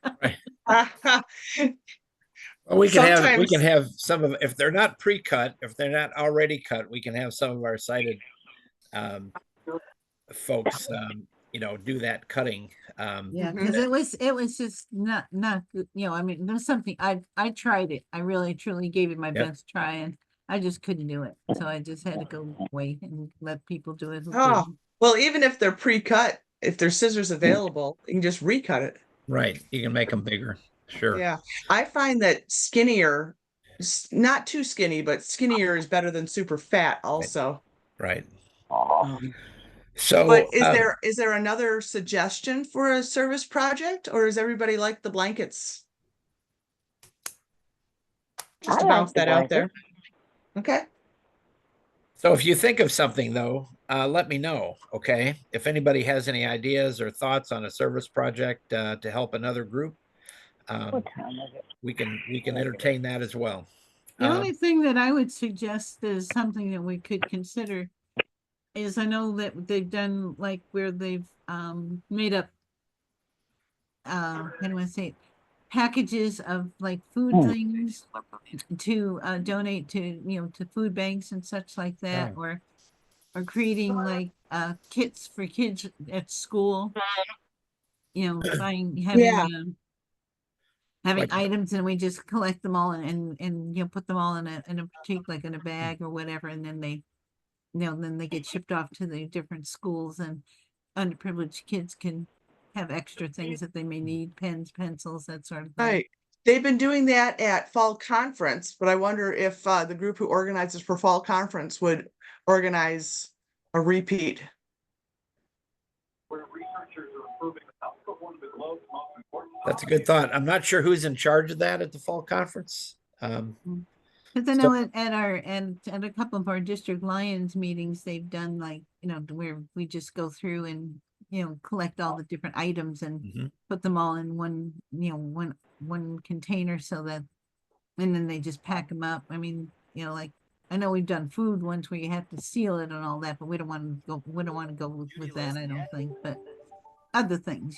Well, we can have some of, if they're not pre-cut, if they're not already cut, we can have some of our sighted folks, do that cutting. Yeah, because it was just not good. I mean, there's something I tried it. I really truly gave it my best try, and I just couldn't do it. So I just had to go wait and let people do it. Oh, well, even if they're pre-cut, if there's scissors available, you can just recut it. Right. You can make them bigger. Sure. Yeah. I find that skinnier, not too skinny, but skinnier is better than super fat also. Right. So, but is there another suggestion for a service project, or does everybody like the blankets? Just to bounce that out there. Okay. So if you think of something though, let me know. Okay. If anybody has any ideas or thoughts on a service project to help another group, we can entertain that as well. The only thing that I would suggest is something that we could consider is, I know that they've done like where they've made up how do I say it, packages of like food things to donate to to food banks and such like that, or creating like kits for kids at school, having items, and we just collect them all and put them all in a like in a bag or whatever, and then they get shipped off to the different schools, and underprivileged kids can have extra things that they may need, pens, pencils, that sort of thing. Right. They've been doing that at fall conference, but I wonder if the group who organizes for fall conference would organize a repeat. That's a good thought. I'm not sure who's in charge of that at the fall conference. Because I know at a couple of our district Lions meetings, they've done like, where we just go through and, collect all the different items and put them all in one, one container, so that, and then they just pack them up. I mean, like, I know we've done food once where you have to seal it and all that, but we don't want to go with that, I don't think, but other things,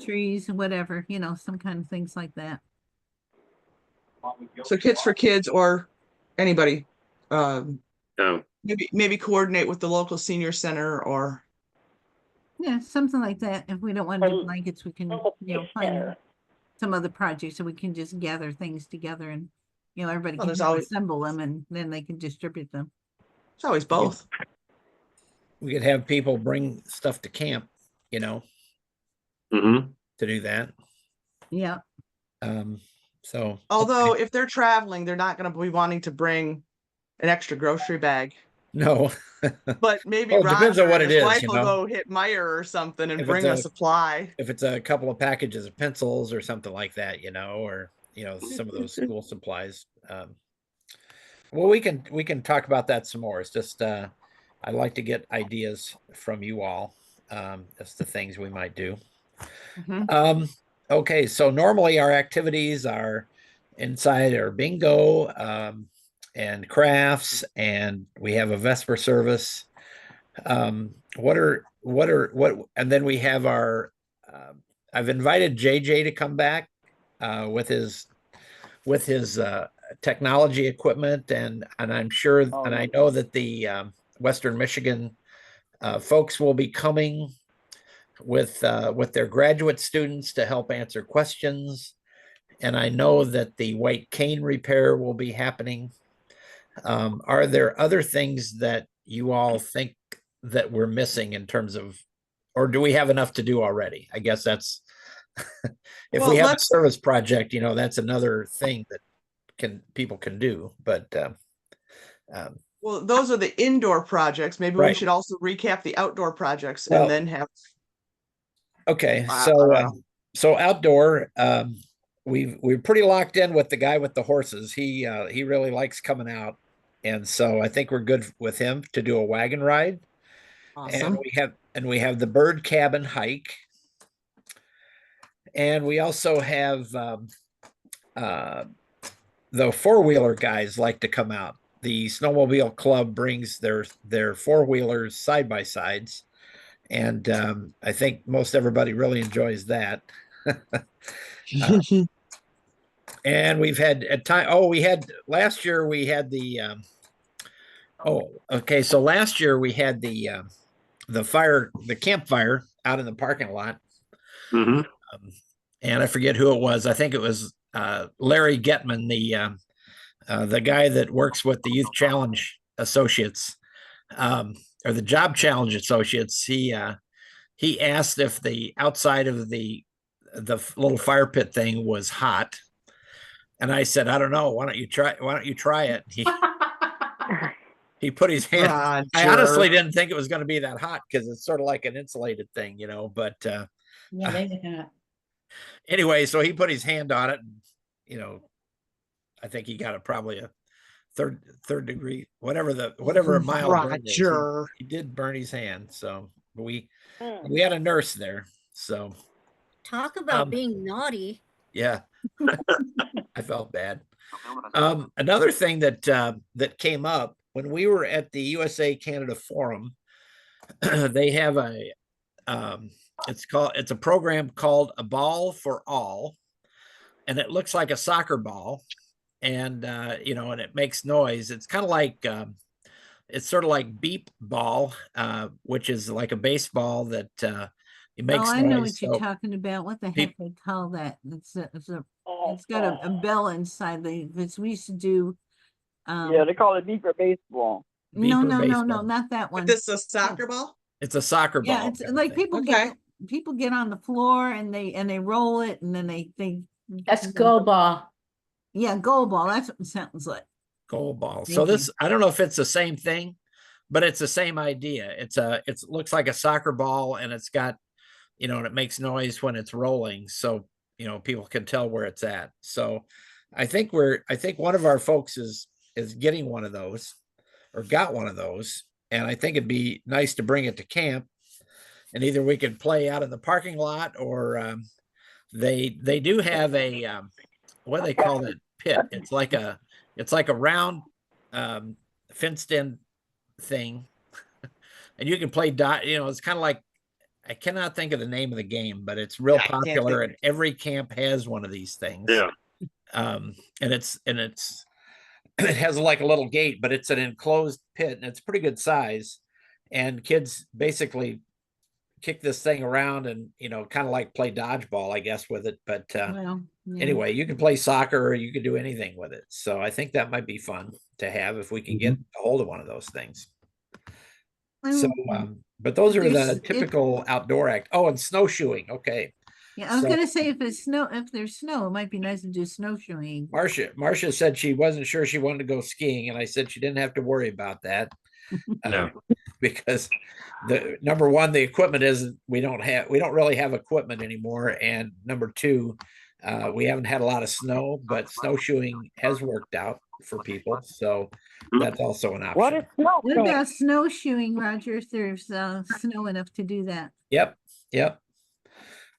trees and whatever, some kind of things like that. So kits for kids or anybody. No. Maybe coordinate with the local senior center, or something like that. If we don't want to do blankets, we can find some other project so we can just gather things together, and everybody can assemble them, and then they can distribute them. It's always both. We could have people bring stuff to camp, to do that. Yeah. So although if they're traveling, they're not going to be wanting to bring an extra grocery bag. No. But maybe it depends on what it is. Wife will go hit Meyer or something and bring a supply. If it's a couple of packages of pencils or something like that, or some of those school supplies. Well, we can talk about that some more. It's just I'd like to get ideas from you all as to things we might do. Okay, so normally our activities are inside our bingo and crafts, and we have a Vesper service. And then we have our I've invited JJ to come back with his technology equipment, and I'm sure, and I know that the Western Michigan folks will be coming with their graduate students to help answer questions. And I know that the white cane repair will be happening. Are there other things that you all think that we're missing in terms of, or do we have enough to do already? I guess that's, if Well, we have a let's- service project, that's another thing that people can do, but Well, those are the indoor projects. Maybe we Right. should also recap the outdoor projects Well, and then have. okay, I so don't know. so outdoor, we're pretty locked in with the guy with the horses. He really likes coming out, and so I think we're good with him to do a wagon ride. Awesome. And we have the bird cabin hike, and we also have the four-wheeler guys like to come out. The snowmobile club brings their four-wheelers side by sides, and I think most everybody really enjoys that. And we've had at time. Oh, we had last year. We had the. Okay. So last year we had the campfire out in the parking lot. Mm-hmm. And I forget who it was. I think it was Larry Getman, the guy that works with the Youth Challenge Associates, or the Job Challenge Associates. He asked if the outside of the little fire pit thing was hot, and I said, I don't know. Why don't you try it? He put his hand. Roger. I honestly didn't think it was going to be that hot because it's sort of like an insulated thing, But Yeah, they get hot. anyway, so he put his hand on it, and I think he got it probably a third degree, whatever a mile burn is. Roger. He did burn his hand, so we had a nurse there, so Talk about being naughty. yeah. I felt bad. Another thing that came up when we were at the USA Canada Forum, they have it's a program called A Ball for All, and it looks like a soccer ball, and and it makes noise. It's kind of like it's sort of like beep ball, which is like a baseball that it makes Oh, I noise. know what you're So talking about. What the heck they call that? It's got a bell inside. Because we used to do. Yeah, they call it beeper baseball. No, beeper no, baseball. not that one. This is a soccer ball? It's a soccer ball. Yeah, it's kind of like thing. people get on the floor and they roll it and then they That's go ball. Yeah, goal ball. That's what it sounds like. Goal ball. Thank So you. this, I don't know if it's the same thing, but it's the same idea. It looks like a soccer ball, and it's got, and it makes noise when it's rolling. So, people can tell where it's at. So I think one of our folks is getting one of those, or got one of those. And I think it'd be nice to bring it to camp, and either we could play out in the parking lot, or they do have a what do they call that pit? It's like a round fenced in thing, and you can play it's kind of like, I cannot think of the name of the game, but it's real popular, and every camp has one of these things. Yeah. And it has like a little gate, but it's an enclosed pit, and it's pretty good size, and kids basically kick this thing around and kind of like play dodgeball, I guess, with it. But Well, yeah. anyway, you can play soccer, or you can do anything with it. So I think that might be fun to have if we can get a hold of one of those things. So but those are the typical outdoor act. Oh, and snowshoeing. Okay. Yeah, I was So gonna say if there's snow, it might be nice to do snowshoeing. Marcia said she wasn't sure she wanted to go skiing, and I said she didn't have to worry about that. Because the number one, the equipment we don't really have equipment anymore, and number two, we haven't had a lot of snow, but snowshoeing has worked out for people, so that's also an option. What is snow? What about snowshoeing, Roger? If there's snow enough to do that. Yep.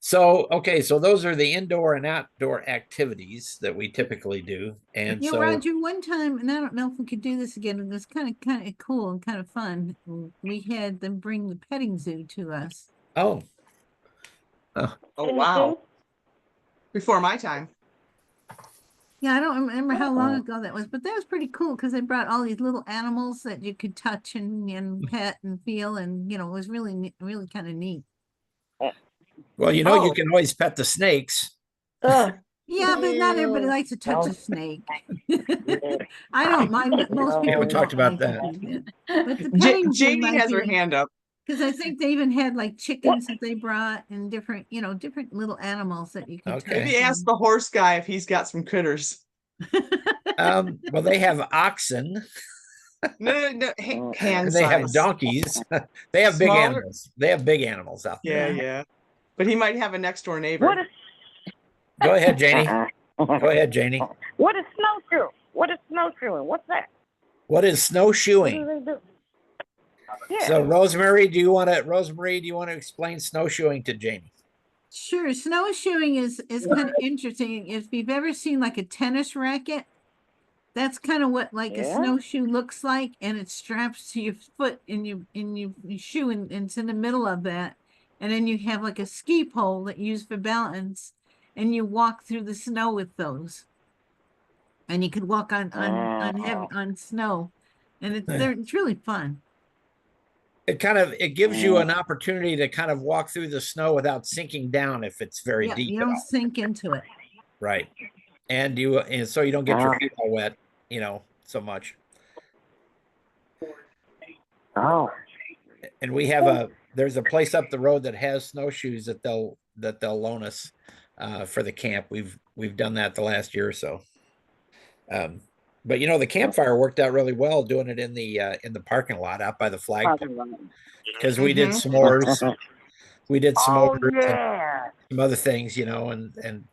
So, okay, so those are the indoor and outdoor activities that we typically do. And Yeah, so, Roger, one time, and I don't know if we could do this again, it was kind of cool and kind of fun. We had them bring the petting zoo to us. oh, Oh, wow. Before my time. Yeah, I don't remember how long Oh. ago that was, but that was pretty cool because they brought all these little animals that you could touch and pet and feel, and it was really, really kind of neat. Well, you Oh. can always pet the snakes. Yeah, but not everybody likes to touch a snake. I don't mind, but most We people haven't talked don't about like to that. do that. But the petting zoo Janie might has her be, hand up. because I think they even had like chickens that they brought and different, different little animals that you could touch. Okay. Maybe ask the horse guy if he's got some critters. Well, they have oxen No, hand and they have size. donkeys. They have big Smaller? animals. They have big animals out there. Yeah. But he might have a next door neighbor. What is Go ahead, Janie. Go ahead, Janie. what is snowshoe? What is snowshoeing? What's that? What is What do snowshoeing? they do? Yeah. So, Rosemary, do you want to explain snowshoeing to Janie? Sure, snowshoeing is kind of interesting. If you've ever seen like a tennis racket, that's kind of what like a Yeah. snowshoe looks like, and it's strapped to your foot and your shoe, and it's in the middle of that. And then you have like a ski pole that you use for balance, and you walk through the snow with those. And you could walk on snow, and it's really fun. It gives you an opportunity to kind of walk through the snow without sinking down if it's very Yeah, deep you at don't all. sink into it. Right. And so you don't get your feet all wet, so much. Oh. And we have there's a place up the road that has snowshoes that they'll loan us for the camp. We've done that the last year or so. But the campfire worked out really well doing it in the parking lot out by the flagpole, because we did s'mores. We did s'mores and some other things, and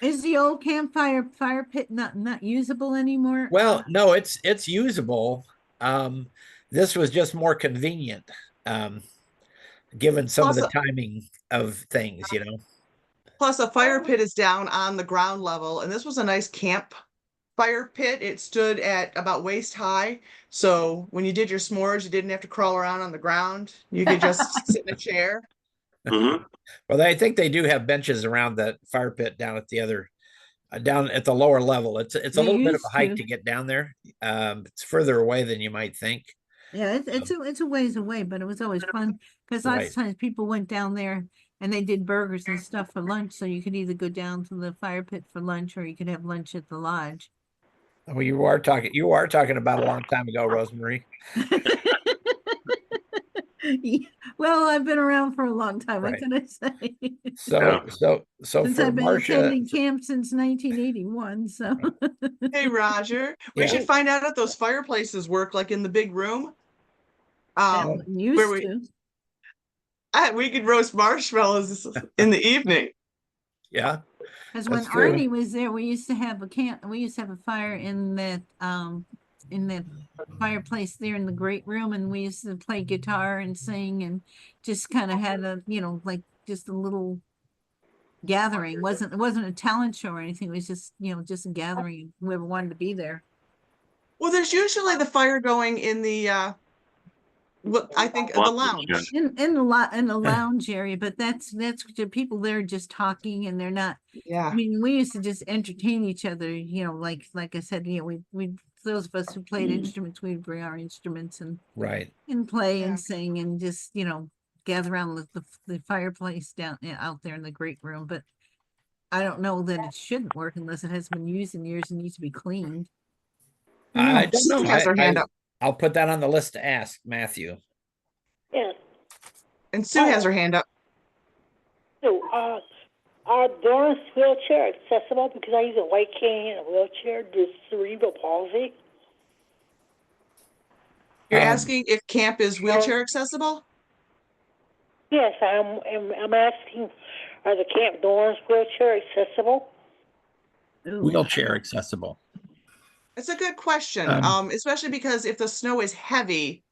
Is the old campfire fire pit not usable anymore? well, no, it's usable. This was just more convenient, given some of the timing of things, Plus, a fire pit is down on the ground level, and this was a nice camp fire pit. It stood at about waist high, so when you did your s'mores, you didn't have to crawl around on the ground. You could just sit in a chair. Well, I think they do have benches around that fire pit down at down at the lower level. It's a They little bit of used a hike to. to get down there. It's further away than you might think. Yeah, it's a ways away, but it was always fun because lots Right. of times people went down there and they did burgers and stuff for lunch. So you could either go down to the fire pit for lunch, or you could have lunch at the lodge. Well, you are talking about a long time ago, Rosemary. Well, I've been around for a long time. What Right. can I say? So Since for I've been Marcia, attending camp since 1981. So Hey, Roger, we Yeah. should find out if those fireplaces work like in the big room. that used where we to. we could roast marshmallows in the evening. yeah, Because when That's true. Arnie was there, we used to have a fire in that fireplace there in the great room, and we used to play guitar and sing and just kind of had a like just a little gathering. It wasn't a talent show or anything. It was just just a gathering. Whoever wanted to be there. Well, there's usually the fire going in the I think the lounge. In the lounge area, but that's the people there just talking, and they're not. Yeah. I mean, we used to just entertain each other, like I said, we those of us who played instruments, we'd bring our instruments and right. play Yeah. and sing and just gather around the fireplace out there in the great room. But I don't know that it shouldn't work unless it has been used in years and needs to be cleaned. I don't Sue know. has her hand up. I'll put that on the list to ask Matthew. Yes. And Sue has her hand up. So, are Doris wheelchair accessible? Because I use a white cane and a wheelchair due to cerebral palsy. You're asking if camp is wheelchair accessible? Yes, I'm asking, are the camp doors wheelchair accessible? Wheelchair accessible. It's a good question. Especially because if the snow is heavy,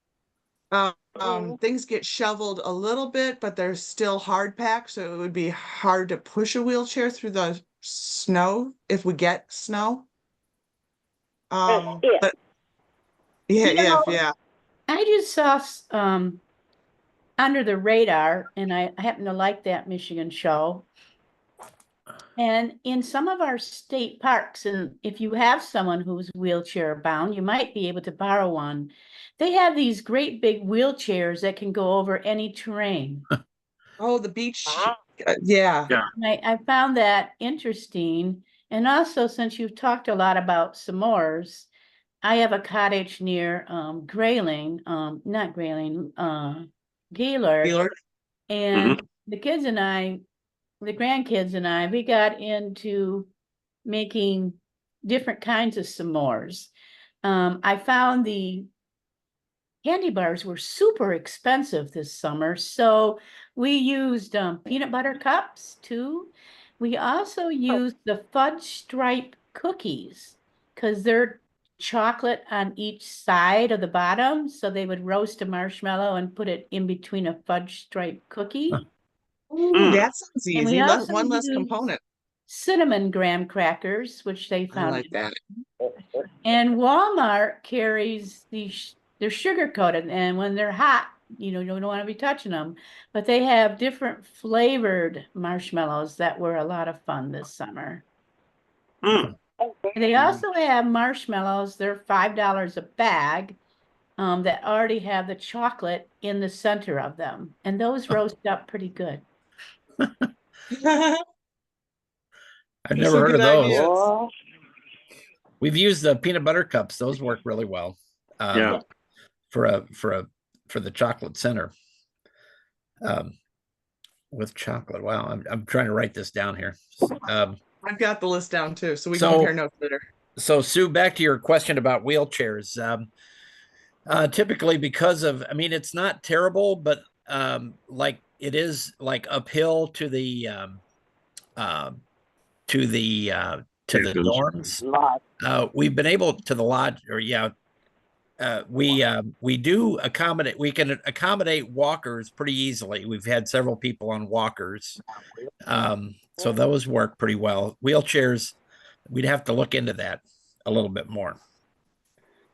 things get shoveled a little bit, but they're still hard packed, so it would be hard to push a wheelchair through the snow if we get snow. But yeah. I just saw Under the Radar, and I happen to like that Michigan show. And in some of our state parks, and if you have someone who's wheelchair bound, you might be able to borrow one. They have these great big wheelchairs that can go over any terrain. Oh, the beach. Yeah. I found that interesting. And also, since you've talked a lot about s'mores, I have a cottage near Grayling, not Grayling, Gaylord. Gaylord. And the kids and I, the grandkids and I, we got into making different kinds of s'mores. I found the candy bars were super expensive this summer, so we used peanut butter cups too. We also used the fudge stripe cookies because they're chocolate on each side of the bottom, so they would roast a marshmallow and put it in between a fudge stripe cookie. Ooh, that sounds And we easy. also One less used component. cinnamon graham crackers, which they I found. like that. And Walmart carries these, they're sugar coated, and when they're hot, you don't want to be touching them. But they have different flavored marshmallows that were a lot of fun this summer. They also have marshmallows, they're $5 a bag, that already have the chocolate in the center of them. And those roast up pretty good. I've Those never are heard of good those. ideas. We've used the peanut butter cups. Those work really well. For the chocolate center. With chocolate. Wow. I'm trying to write this down here. I've got the list down too, so we can So- compare notes later. So Sue, back to your question about wheelchairs. Typically because of, I mean, it's not terrible, but like it is like uphill to the dorms. We've been able to the lodge, or we do accommodate. We can accommodate walkers pretty easily. We've had several people on walkers, so those work pretty well. Wheelchairs, we'd have to look into that a little bit more.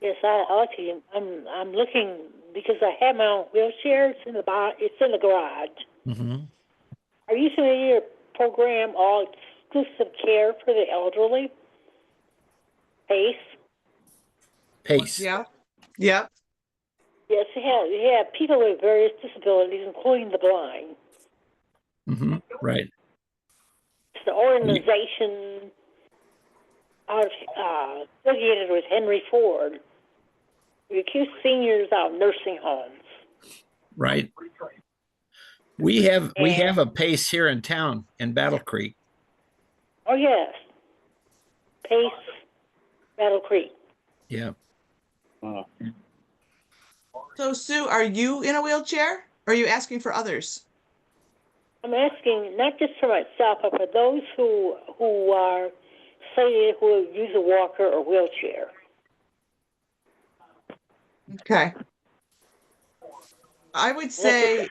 Yes, I actually, I'm looking because I have my own wheelchair. It's in the garage. Mm-hmm. Are you familiar with your program, All Exclusive Care for the Elderly? PACE. Yeah. Yep. Yes, you have people with various disabilities, including the blind. Mm-hmm. Right. It's an organization affiliated with Henry Ford. We keep seniors out of nursing homes. Right. We have a PACE here in town in Battle Creek. Oh yes, PACE, Battle Creek. Yeah. So Sue, are you in a wheelchair? Or are you asking for others? I'm asking not just for myself, but for those who are sighted who use a walker or wheelchair. Okay. I would say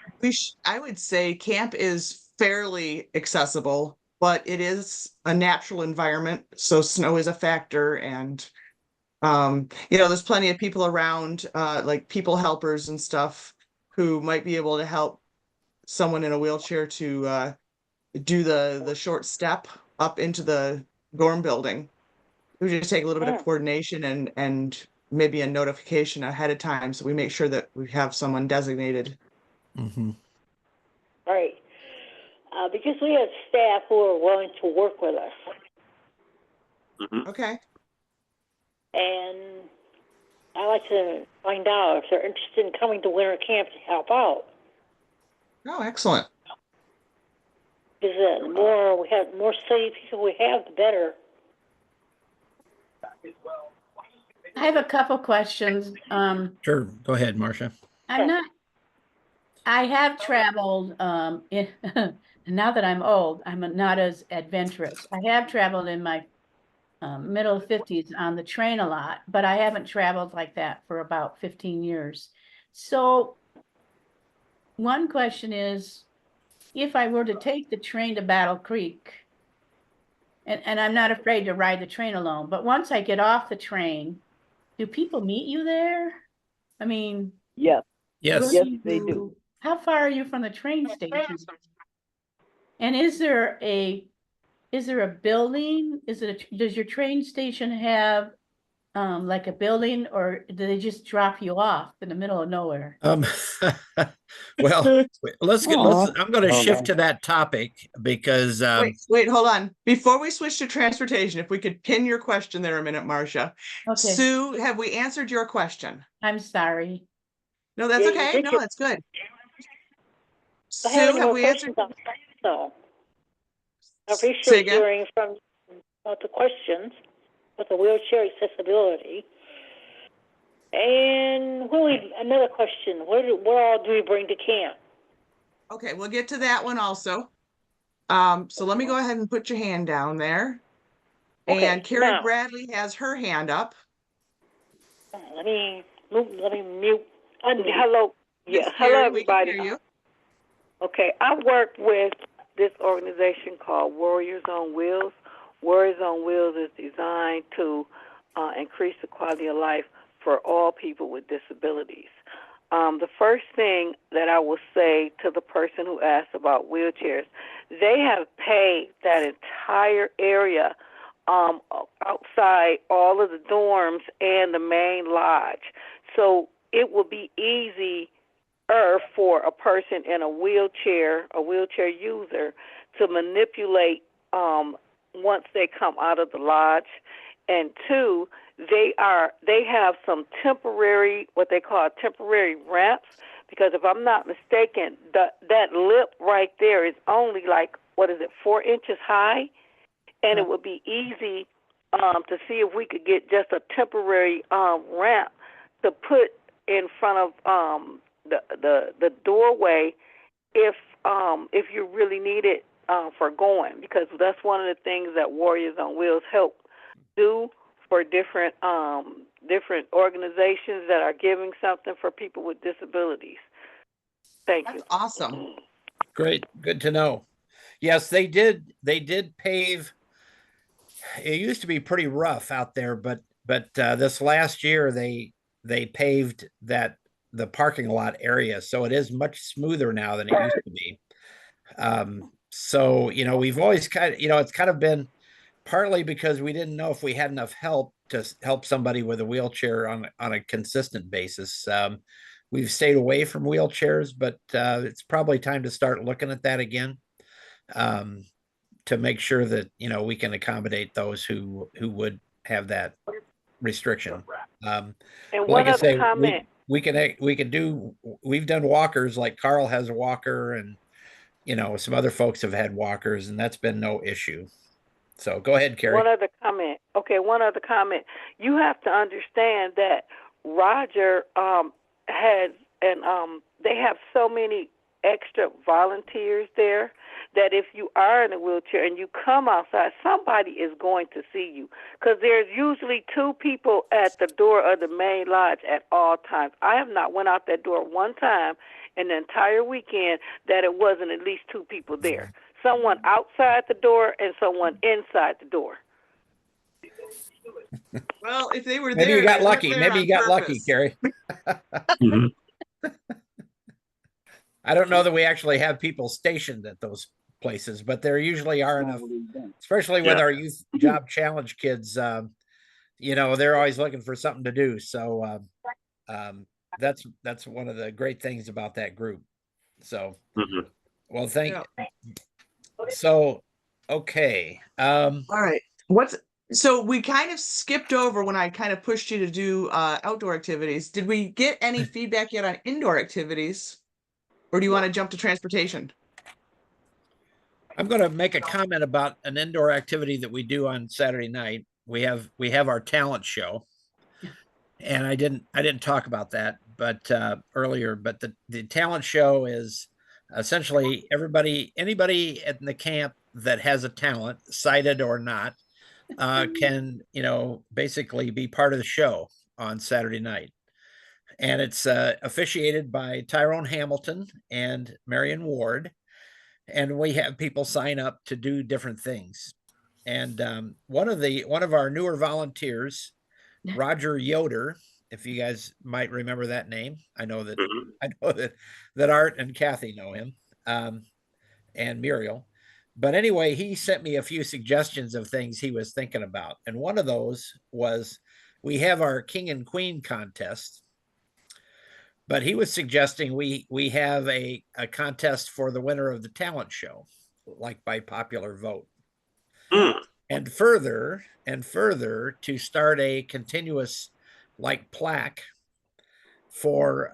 camp is fairly accessible, but it is a natural environment, so snow is a factor, and there's plenty of people around, like people helpers and stuff, who might be able to help someone in a wheelchair to do the short step up into the dorm building. It would just take a little bit of coordination and maybe a notification ahead of time, so we make sure that we have someone designated. Mm-hmm. Right. Because we have staff who are willing to work with us. Mm-hmm. Okay. And I'd like to find out if they're interested in coming to winter camp to help out. Oh, excellent. Because the more city people we have, the better. I have a couple questions. Sure. Go ahead, Marcia. I have traveled, now that I'm old, I'm not as adventurous. I have traveled in my middle 50s on the train a lot, but I haven't traveled like that for about 15 years. So one question is, if I were to take the train to Battle Creek, and I'm not afraid to ride the train alone, but once I get off the train, do people meet you there? I mean, Yes. Yes. Yes, they do. How far are you from the train station? And is there a is there a building? Does your train station have like a building, or do they just drop you off in the middle of nowhere? Well, let's Aw. I'm going to shift to that topic because Wait, hold on. Before we switch to transportation, if we could pin your question there a minute, Marcia. Okay. Sue, have we answered your question? I'm sorry. No, that's Yeah, you okay. did No, your- that's good. I have Sue, any have more we answered? questions on so I Say appreciate again? hearing from the questions with the wheelchair accessibility. And another question: what all do we bring to camp? Okay, we'll get to that one also. So let me go ahead and put your hand down there. Okay, And Carrie now- Bradley has her hand up. Let me mute. Hello, Yes, hello Carrie, we can everybody. hear you. Okay, I work with this organization called Warriors on Wheels. Warriors on Wheels is designed to increase the quality of life for all people with disabilities. The first thing that I will say to the person who asked about wheelchairs, they have paved that entire area outside all of the dorms and the main lodge. So it will be easier for a person in a wheelchair user, to manipulate once they come out of the lodge. And two, they have some temporary, what they call temporary ramps, because if I'm not mistaken, that lip right there is only like, 4 inches high, and it would be easy to see if we could get just a temporary ramp to put in front of the doorway if you really need it for going, because that's one of the things that Warriors on Wheels help do for different organizations that are giving something for people with disabilities. Thank you. That's awesome. great, good to know. Yes, they did pave. It used to be pretty rough out there, but this last year they paved the parking lot area, so it is much smoother now than it used to be. So we've always it's kind of been partly because we didn't know if we had enough help to help somebody with a wheelchair on a consistent basis. We've stayed away from wheelchairs, but it's probably time to start looking at that again, to make sure that we can accommodate those who would have that restriction. And like one I other say, comment. we've done walkers, like Carl has a walker, and some other folks have had walkers, and that's been no issue. So go ahead, Carrie. One other comment. Okay, one other comment. You have to understand that Roger has, and they have so many extra volunteers there that if you are in a wheelchair and you come outside, somebody is going to see you, because there's usually 2 people at the door of the main lodge at all times. I have not went out that door one time in the entire weekend that it wasn't at least 2 people there. Someone outside the door and someone inside the door. Well, if they were Maybe there, you got they weren't lucky. there Maybe on you got lucky, purpose. Carrie. I don't know that we actually have people stationed at those places, but there usually are enough, especially with our youth job challenge kids. They're always looking for something to do. So that's one of the great things about that group. So, well, thank you. So, okay. All right. So we kind of skipped over when I kind of pushed you to do outdoor activities. Did we get any feedback yet on indoor activities? Or do you want to jump to transportation? I'm going to make a comment about an indoor activity that we do on Saturday night. We have our talent show, and I didn't talk about that, but earlier. But the talent show is essentially anybody in the camp that has a talent, sighted or not, can basically be part of the show on Saturday night. And it's officiated by Tyrone Hamilton and Marion Ward. And we have people sign up to do different things. And one of our newer volunteers, Roger Yoder, if you guys might remember that name, I know that Art and Kathy know him, and Muriel. But anyway, he sent me a few suggestions of things he was thinking about. And one of those was we have our king and queen contest, but he was suggesting we have a contest for the winner of the talent show, like by popular vote. And further to start a continuous like plaque for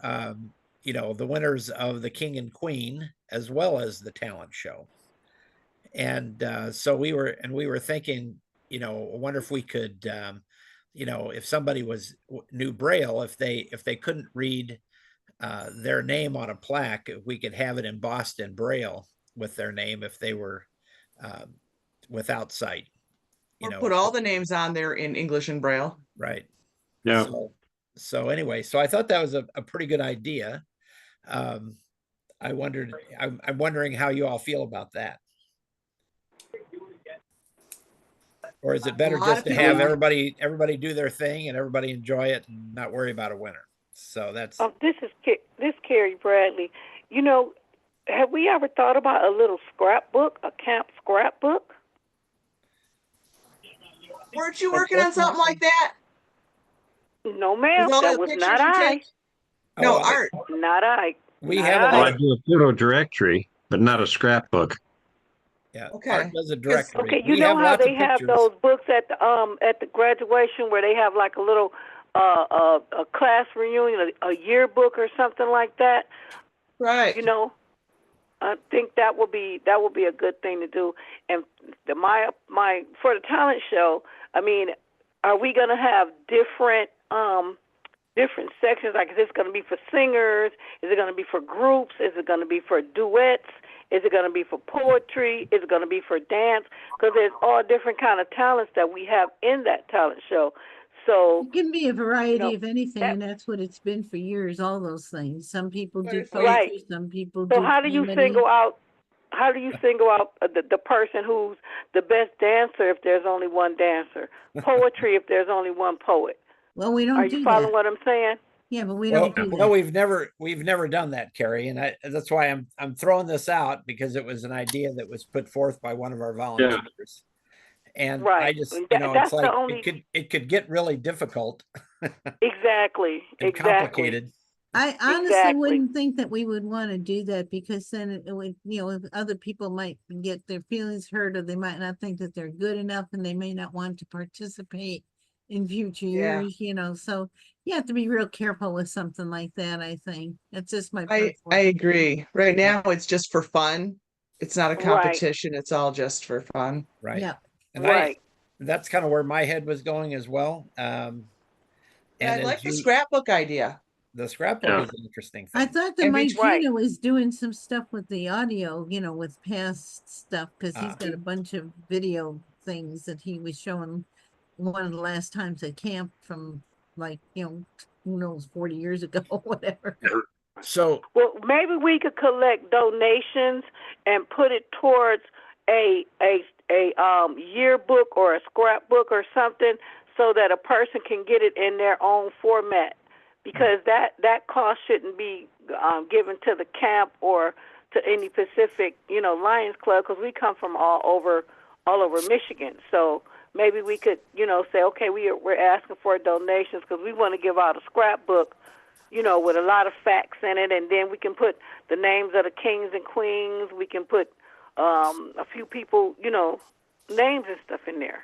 the winners of the king and queen as well as the talent show. And so we were thinking, I wonder if we could, if somebody knew Braille, if they couldn't read their name on a plaque, we could have it embossed in Braille with their name if they were without sight. Or put all the names on there in English and Braille. Right. Yeah. So anyway, so I thought that was a pretty good idea. I'm wondering how you all feel about that. Or is it better just to have everybody do their thing and everybody enjoy it and not worry about a winner? So that's. This is Carrie Bradley. Have we ever thought about a little scrapbook, a camp scrapbook? Weren't you working on something like that? No, ma'am. That was not I. No, Art. Not I. We not have Well, I do a photo directory, but not a scrapbook. Yeah. Okay. Art does a directory. Okay, you know how they have those books at the graduation where they have like a little a class reunion, a yearbook or something like that. Right. I think that would be a good thing to do. And my for the talent show, I mean, are we going to have different sections? Like, is this going to be for singers? Is it going to be for groups? Is it going to be for duets? Is it going to be for poetry? Is it going to be for dance? Because there's all different kind of talents that we have in that talent show. So it can be a variety of anything, and that's what it's been for years. All those things. Some people do poetry, right. Some people so do. how do you single out? How do you single out the person who's the best dancer if there's only one dancer? Poetry if there's only one poet. Well, we don't. Are you following what I'm saying? Yeah, but we don't do that. Well, we've never done that, Carrie, and that's why I'm throwing this out, because it was an idea that was put forth by one of our volunteers. Yeah. And I just, it's like it could get really difficult. Exactly. And complicated. I honestly wouldn't think that we would want to do that, because then it would, other people might get their feelings hurt, or they might not think that they're good enough, and they may not want to participate in future years, so you have to be real careful with something like that. I think that's just my I agree. Right now it's just for fun. It's not a competition. It's all just for fun. Right. Yeah. And that's kind of where my head was going as well. And I like the scrapbook idea. The scrapbook is an interesting thing. I thought that Mike Gino was doing some stuff with the audio, with past stuff, because he's got a bunch of video things that he was showing one of the last times at camp from, like, who knows, 40 years ago or whatever. So, well, maybe we could collect donations and put it towards a yearbook or a scrapbook or something, so that a person can get it in their own format, because that cost shouldn't be given to the camp or to any specific Lions Club, because we come from all over Michigan. So maybe we could say, okay, we're asking for donations because we want to give out a scrapbook with a lot of facts in it, and then we can put the names of the kings and queens. We can put a few people, names and stuff in there.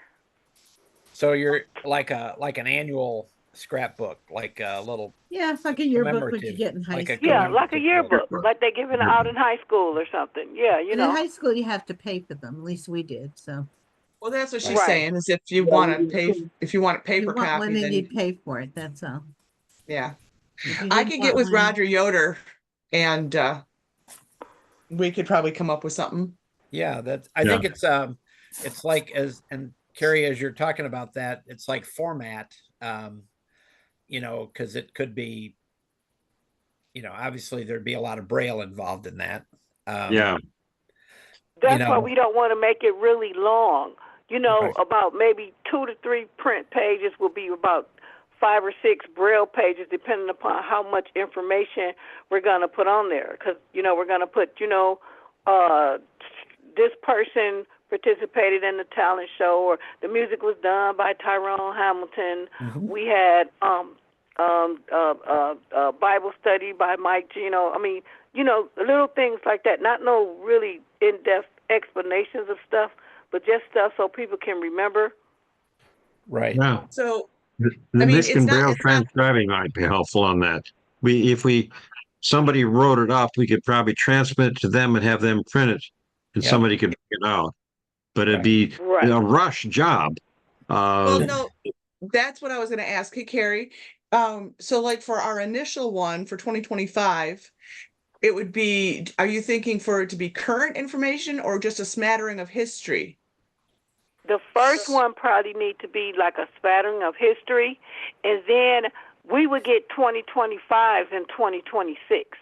So you're like an annual scrapbook, like a little. Yeah, it's like a yearbook what you get in high school. Yeah, like a yearbook, like they give it out in high school or something. Yeah, In high school, you have to pay for them. At least we did. So. Well, that's what she's saying. Is if you want to pay, if you want a paper copy, then you pay for it. That's all. Yeah, I could get with Roger Yoder, and we could probably come up with something. Yeah, I think it's like, and Carrie, as you're talking about that, it's like format, because it could be, obviously there'd be a lot of Braille involved in that. Yeah. That's why we don't want to make it really long. About maybe 2 to 3 print pages will be about 5 or 6 Braille pages, depending upon how much information we're going to put on there. Because, we're going to put, this person participated in the talent show, or the music was done by Tyrone Hamilton. Mhm. We had Bible study by Mike Gino. I mean, little things like that. Not no really in-depth explanations of stuff, but just stuff so people can remember. Right. Yeah. So The I mean, Michigan Braille transcribing might be helpful on that. If somebody wrote it up, we could probably transmit it to them and have them print it, and Yep. somebody could bring it out. But it'd be Right. a rush job. Well, no, that's what I was going to ask. Hey, Carrie. So like for our initial one for 2025, it would be, are you thinking for it to be current information or just a smattering of history? The first one probably need to be like a spattering of history, and then we would get 2025 and 2026.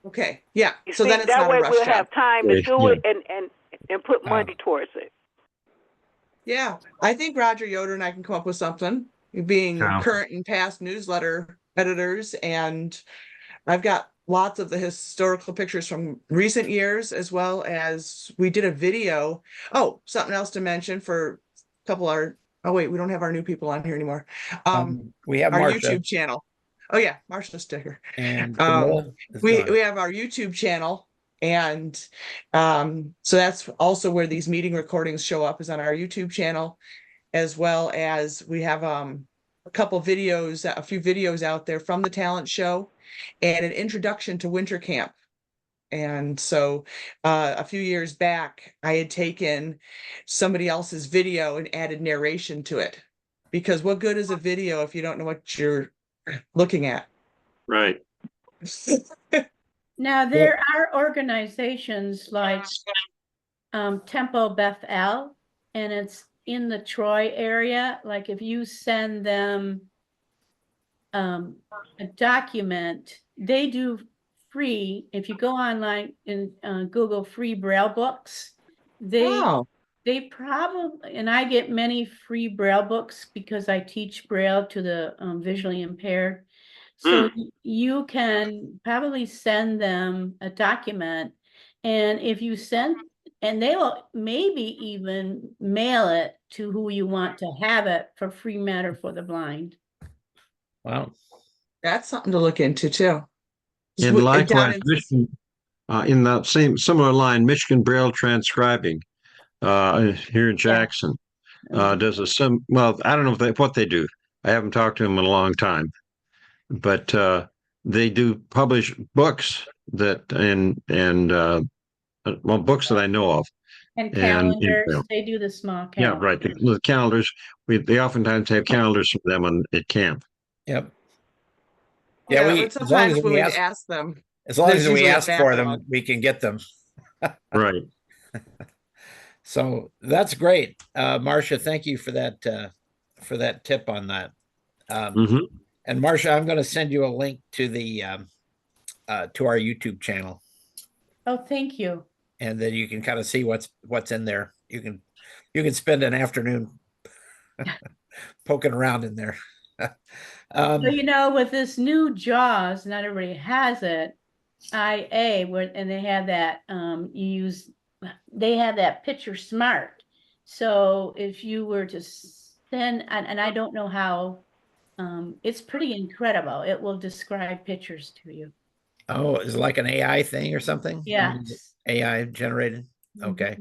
Okay, yeah. You So see, then it's that not way a rush we'll job. have time to do Yeah. it and put money towards it. Yeah, I think Roger Yoder and I can come up with something. Being Yeah. current and past newsletter editors, and I've got lots of the historical pictures from recent years, as well as we did a video. Oh, something else to mention for a couple our, oh wait, we don't have our new people on here anymore. We have Our Marcia YouTube channel. Oh yeah, Marcia Sticker. and Um, Camilla is we gone. we have our YouTube channel, and so that's also where these meeting recordings show up, is on our YouTube channel, as well as we have a few videos out there from the talent show and an introduction to winter camp. And so a few years back, I had taken somebody else's video and added narration to it, because what good is a video if you don't know what you're looking at? Right. Now, there are organizations like Tempo Bethel, and it's in the Troy area. Like if you send them a document, they do free. If you go online and Google free Braille books, they probably, and I get many free Braille books because I teach Braille to the visually impaired. So you can probably send them a document, and if you send, and they will maybe even mail it to who you want to have it for free matter for the blind. Wow. That's something to look into too. And likewise, Michigan, in that same similar line, Michigan Braille transcribing here in Jackson does well, I don't know what they do. I haven't talked to them in a long time, but they do publish books that books that I know of. And calendars, they do the small calendars. Yeah, right. The calendars, they oftentimes have calendars for them at camp. Yep. Yeah, but sometimes when we ask them, as long as there's we usually a ask for backlog. them, we can get them. Right. So that's great. Marcia, thank you for that tip on that. And Marcia, I'm going to send you a link to the to our YouTube channel, Oh, thank you. and then you can kind of see what's in there. You can spend an afternoon poking around in there. So, with this new JAWS, not everybody has it, IA, and they have that, they have that Picture Smart. So if you were to send, and I don't know how, it's pretty incredible. It will describe pictures to you. Oh, is it like an AI thing or something? Yes. AI generated. Okay.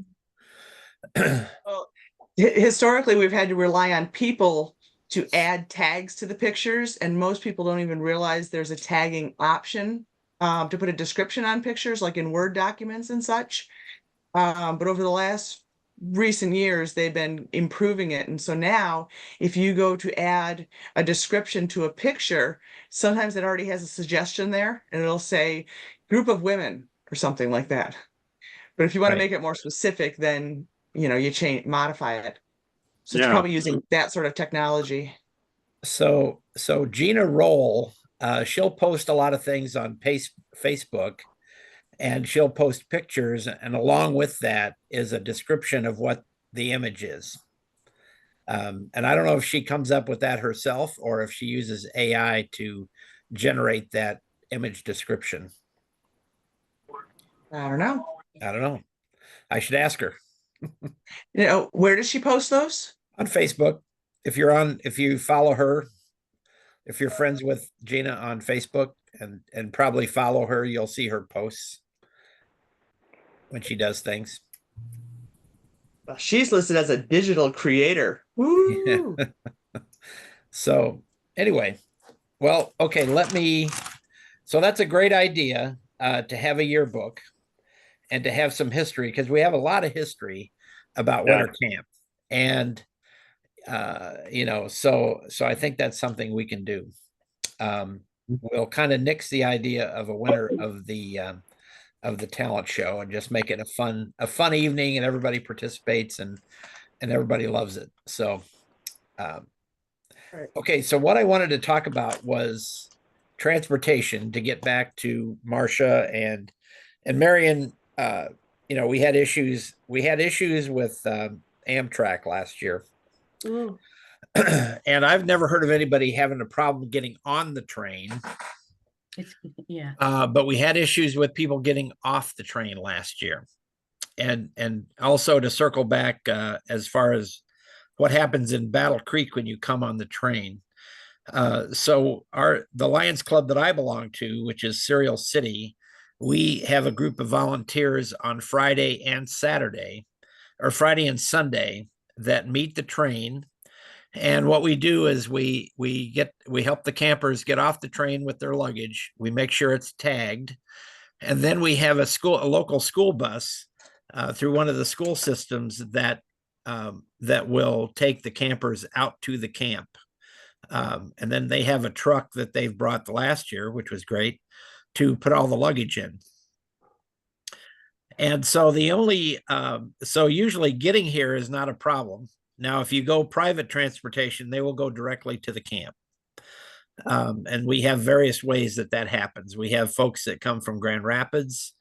Well, historically, we've had to rely on people to add tags to the pictures, and most people don't even realize there's a tagging option to put a description on pictures, like in Word documents and such. But over the recent years, they've been improving it. And so now, if you go to add a description to a picture, sometimes it already has a suggestion there, and it'll say group of women or something like that. But if you want to make it more specific, then you modify it. So it's probably using that sort of technology. So Gina Roll, she'll post a lot of things on Facebook, and she'll post pictures, and along with that is a description of what the image is. And I don't know if she comes up with that herself or if she uses AI to generate that image description. I don't know. I should ask her You know, where does she post those? on Facebook. If you follow her, if you're friends with Gina on Facebook and probably follow her, you'll see her posts when she does things. Well, she's listed as a digital creator. Woo! So anyway, well, okay, so that's a great idea to have a yearbook and to have some history, because we have a lot of history about winter camp. And so I think that's something we can do. We'll kind of nix the idea of a winner of the talent show and just make it a fun evening, and everybody participates and everybody loves it. So okay, so what I wanted to talk about was transportation, to get back to Marcia and Marion. We had issues with Amtrak last year. Ooh. And I've never heard of anybody having a problem getting on the train. Yeah. But we had issues with people getting off the train last year. And also, to circle back as far as what happens in Battle Creek when you come on the train. So the Lions Club that I belong to, which is Cereal City, we have a group of volunteers on Friday and Saturday, or Friday and Sunday, that meet the train. And what we do is we help the campers get off the train with their luggage. We make sure it's tagged, and then we have a local school bus through one of the school systems that will take the campers out to the camp. And then they have a truck that they've brought the last year, which was great, to put all the luggage in. And so usually getting here is not a problem. Now, if you go private transportation, they will go directly to the camp. And we have various ways that happens. We have folks that come from Grand Rapids.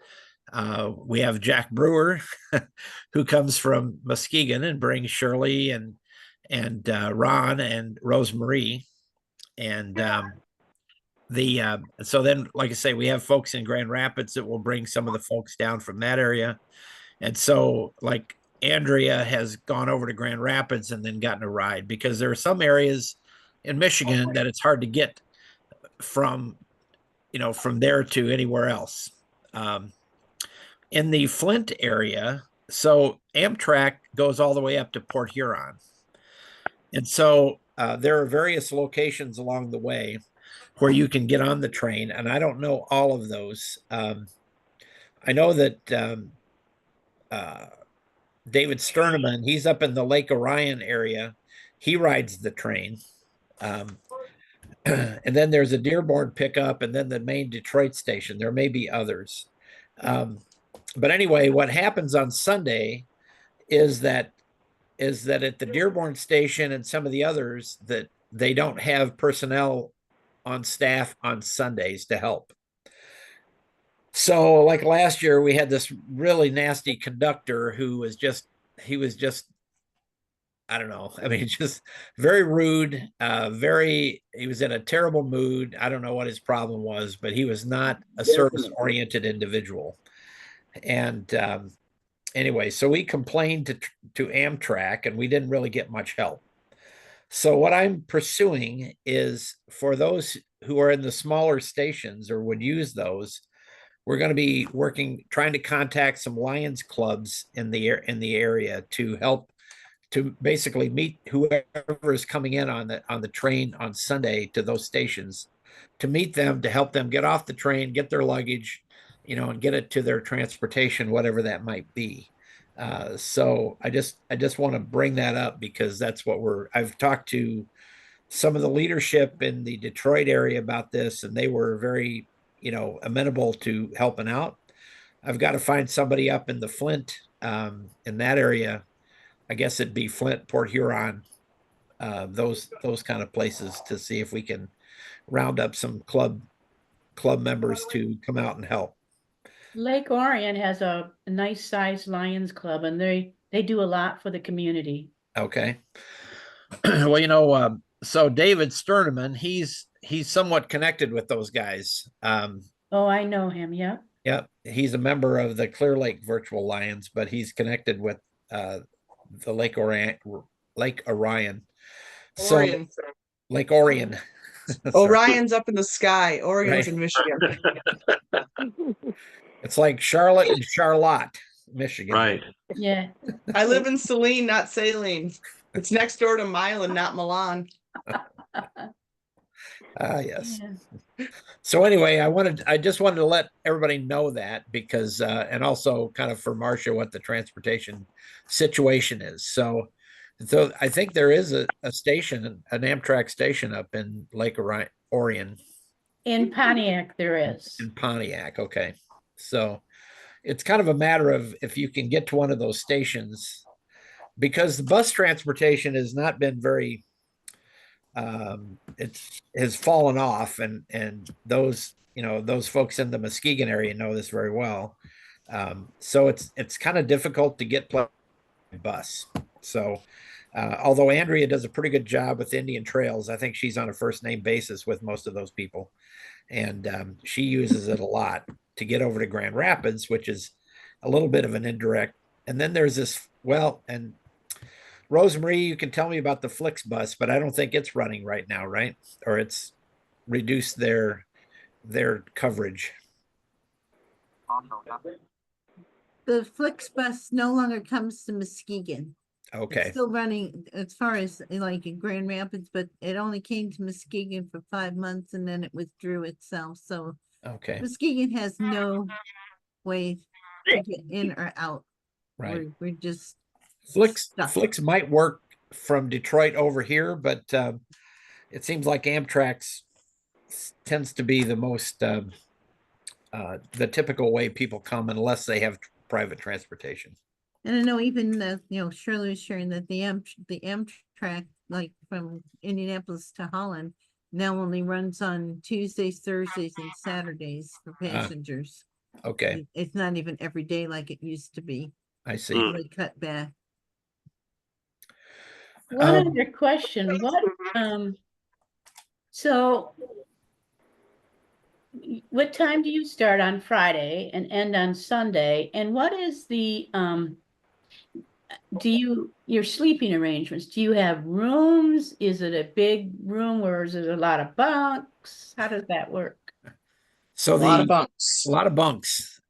We have Jack Brewer, who comes from Muskegon and brings Shirley and Ron and Rosemarie. And so then, like I say, we have folks in Grand Rapids that will bring some of the folks down from that area. And so, like, Andrea has gone over to Grand Rapids and then gotten a ride, because there are some areas in Michigan that it's hard to get from there to anywhere else. In the Flint area, so Amtrak goes all the way up to Port Huron. And so there are various locations along the way where you can get on the train. And I don't know all of those. I know that David Sterneman, he's up in the Lake Orion area. He rides the train. And then there's a Dearborn pickup, and then the main Detroit station. There may be others. But anyway, what happens on Sunday is that at the Dearborn station and some of the others, that they don't have personnel on staff on Sundays to help. So, like last year, we had this really nasty conductor who was just, I don't know. I mean, just very rude, he was in a terrible mood. I don't know what his problem was, but he was not a service-oriented individual. And anyway, so we complained to Amtrak, and we didn't really get much help. So what I'm pursuing is, for those who are in the smaller stations or would use those, we're going to be trying to contact some Lions clubs in the area to help to basically meet whoever is coming in on the train on Sunday to those stations, to meet them, to help them get off the train, get their luggage, and get it to their transportation, whatever that might be. So I just want to bring that up, because that's what I've talked to some of the leadership in the Detroit area about this, and they were very, amenable to helping out. I've got to find somebody up in the Flint, in that area. I guess it'd be Flint, Port Huron, those kind of places, to see if we can round up some club members to come out and help. Lake Orion has a nice sized Lions Club, and they do a lot for the community. Okay. Well, so David Sterneman, he's somewhat connected with those guys. Oh, I know him. Yeah. Yep, he's a member of the Clear Lake Virtual Lions, but he's connected with the Lake Orion. So Orion. Lake Orion. Sorry. Orion's up in the sky. Orion's Right. in Michigan. It's like Charlotte and Charlotte, Michigan. Right. Yeah. I live in Saline, not Saline. It's next door to Milan, not Milan. Yes. So anyway, I just wanted to let everybody know that because, and also kind of for Marcia, what the transportation situation is. So I think there is a station, an Amtrak station up in Lake Orion. In Pontiac, there is. In Pontiac, okay. So it's kind of a matter of if you can get to one of those stations, because the bus transportation has not been very it has fallen off, and those those folks in the Muskegon area know this very well. So it's kind of difficult to get bus. So although Andrea does a pretty good job with Indian Trails, I think she's on a first name basis with most of those people, and she uses it a lot to get over to Grand Rapids, which is a little bit of an indirect. And then there's this, well, and Rosemarie, you can tell me about the Flix bus, but I don't think it's running right now, right? Or it's reduced their coverage. The Flix bus no longer comes to Muskegon. Okay. It's still running as far as like in Grand Rapids, but it only came to Muskegon for 5 months and then it withdrew itself. So okay, Muskegon has no way to get in or out. Right. We're just Flix might work from Detroit over here, but it seems like Amtrak's tends to be the most the typical way people come unless they have private transportation. And I know even Shirley was sharing that the Amtrak, like from Indianapolis to Holland, now only runs on Tuesdays, Thursdays, and Saturdays for passengers. Okay. It's not even every day like it used to be. I see. Really cut back. One other question, so what time do you start on Friday and end on Sunday? And what is the, your sleeping arrangements? Do you have rooms? Is it a big room or is it a lot of bunks? How does that work? So a lot of bunks. A lot of bunks.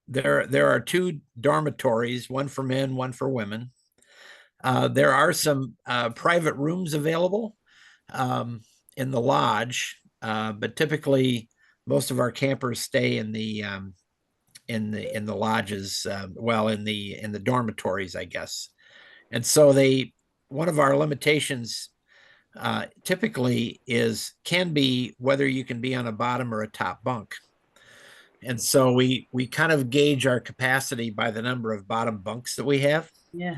There are 2 dormitories, one for men, one for women. There are some private rooms available in the lodge, but typically most of our campers stay in the lodges, in the dormitories, I guess. And so one of our limitations typically can be whether you can be on a bottom or a top bunk. And so we kind of gauge our capacity by the number of bottom bunks that we have. Yeah.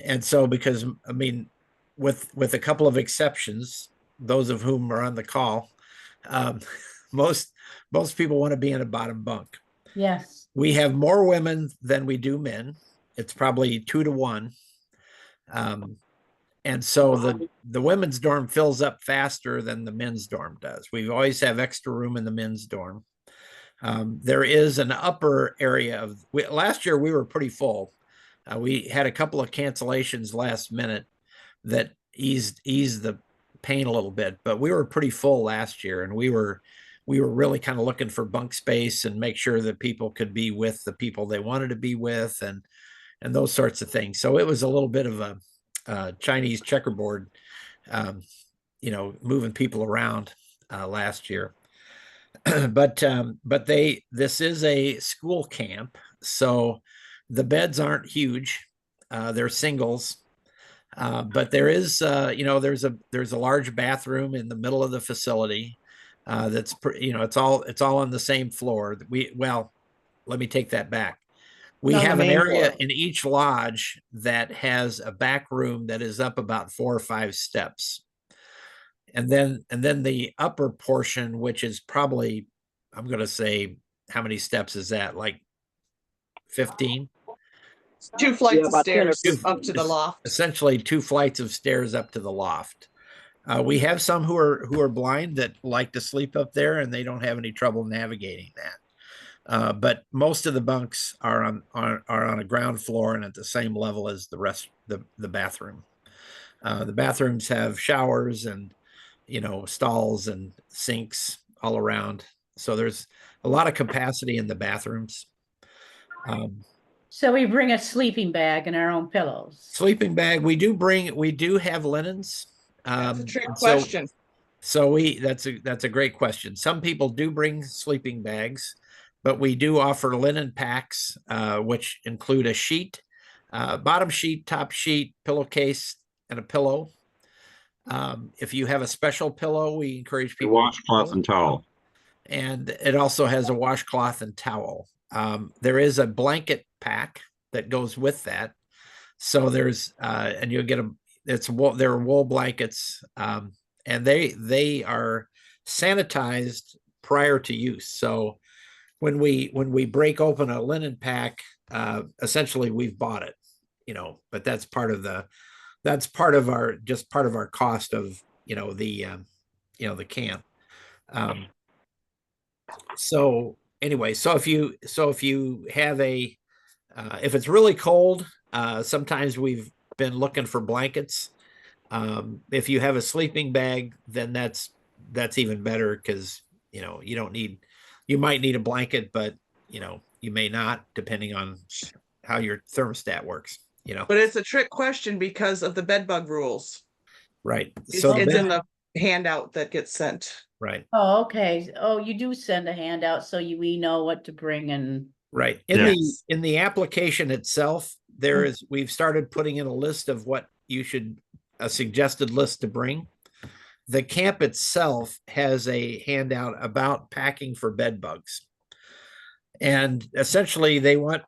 And so, because I mean, with a couple of exceptions, those of whom are on the call, most people want to be in a bottom bunk. Yes. We have more women than we do men. It's probably 2 to 1. And so the women's dorm fills up faster than the men's dorm does. We always have extra room in the men's dorm. There is an upper area last year we were pretty full. We had a couple of cancellations last minute that eased the pain a little bit, but we were pretty full last year, and we were really kind of looking for bunk space and make sure that people could be with the people they wanted to be with, and those sorts of things. So it was a little bit of a Chinese checkerboard, moving people around last year. But this is a school camp, so the beds aren't huge. They're singles, but there is there's a large bathroom in the middle of the facility. That's it's all on the same floor. Let me take that back. We have an area in each lodge that has a back room that is up about 4 or 5 steps. And then the upper portion, which is probably, I'm going to say, how many steps is that? Like 15? 2 flights of stairs up to the loft. Essentially 2 flights of stairs up to the loft. We have some who are blind that like to sleep up there, and they don't have any trouble navigating that. But most of the bunks are on a ground floor and at the same level as the rest the bathroom. The bathrooms have showers and stalls and sinks all around. So there's a lot of capacity in the bathrooms. So we bring a sleeping bag and our own pillows. Sleeping bag, we do have linens. That's a trick question. So that's a great question. Some people do bring sleeping bags, but we do offer linen packs, which include a sheet, bottom sheet, top sheet, pillowcase, and a pillow. If you have a special pillow, we encourage A people washcloth and towel. And it also has a washcloth and towel. There is a blanket pack that goes with that. So there's and you'll get they're wool blankets, and they are sanitized prior to use. So when we break open a linen pack, essentially we've bought it, but that's part of our cost of the camp. So anyway, so if you have if it's really cold, sometimes we've been looking for blankets. If you have a sleeping bag, then that's even better, because you might need a blanket, but you may not, depending on how your thermostat works. But it's a trick question because of the bed bug rules. Right. It's in the handout that gets sent. Right. Oh, okay. Oh, you do send a handout so we know what to bring and. Right. In the application itself, we've started putting in a list of what a suggested list to bring. The camp itself has a handout about packing for bed bugs. And essentially they want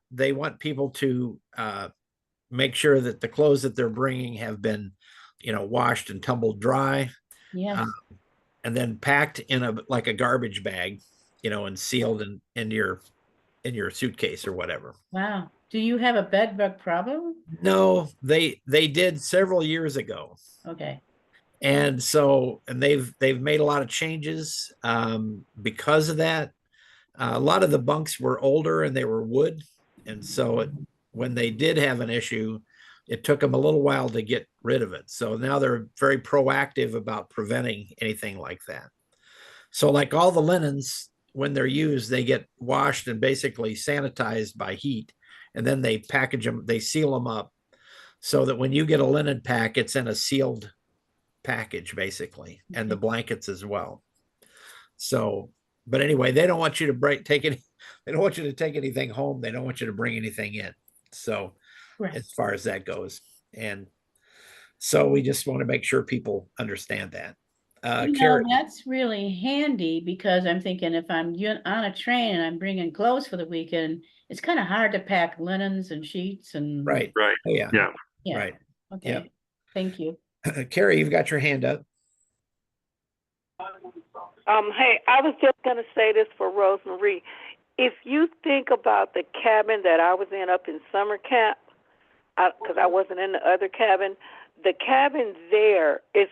people to make sure that the clothes that they're bringing have been, washed and tumbled dry. Yes. And then packed in a garbage bag, and sealed in your suitcase or whatever. Wow. Do you have a bed bug problem? No, they did several years ago. Okay. And so, they've made a lot of changes because of that. A lot of the bunks were older and they were wood. And so when they did have an issue, it took them a little while to get rid of it. So now they're very proactive about preventing anything like that. So like all the linens, when they're used, they get washed and basically sanitized by heat. And then they package them, they seal them up so that when you get a linen pack, it's in a sealed package, basically, and the blankets as well. So, but anyway, they don't want you to they don't want you to take anything home. They don't want you to bring anything in. So as far as that goes. And so we just want to make sure people understand that. That's really handy, because I'm thinking if I'm on a train and I'm bringing clothes for the weekend, it's kind of hard to pack linens and sheets and. Right. Oh, yeah. Right. Okay. Yeah. Thank you. Carrie, you've got your hand up. Hey, I was just going to say this for Rosemarie. If you think about the cabin that I was in up in summer camp, because I wasn't in the other cabin, the cabin there is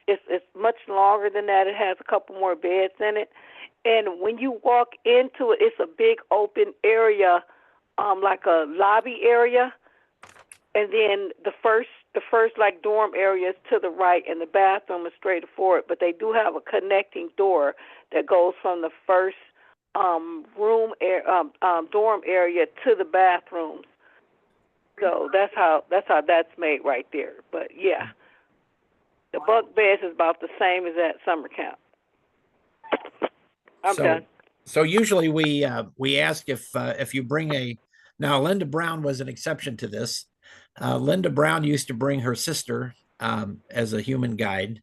it's much longer than that. It has a couple more beds in it. And when you walk into it, it's a big open area, like a lobby area. And then the first like dorm area is to the right, and the bathroom is straight forward. But they do have a connecting door that goes from the first dorm area to the bathrooms. So that's how that's made right there. But yeah, the bunk beds is about the same as at summer camp. I'm done. So usually we ask if you bring now Linda Brown was an exception to this. Linda Brown used to bring her sister as a human guide,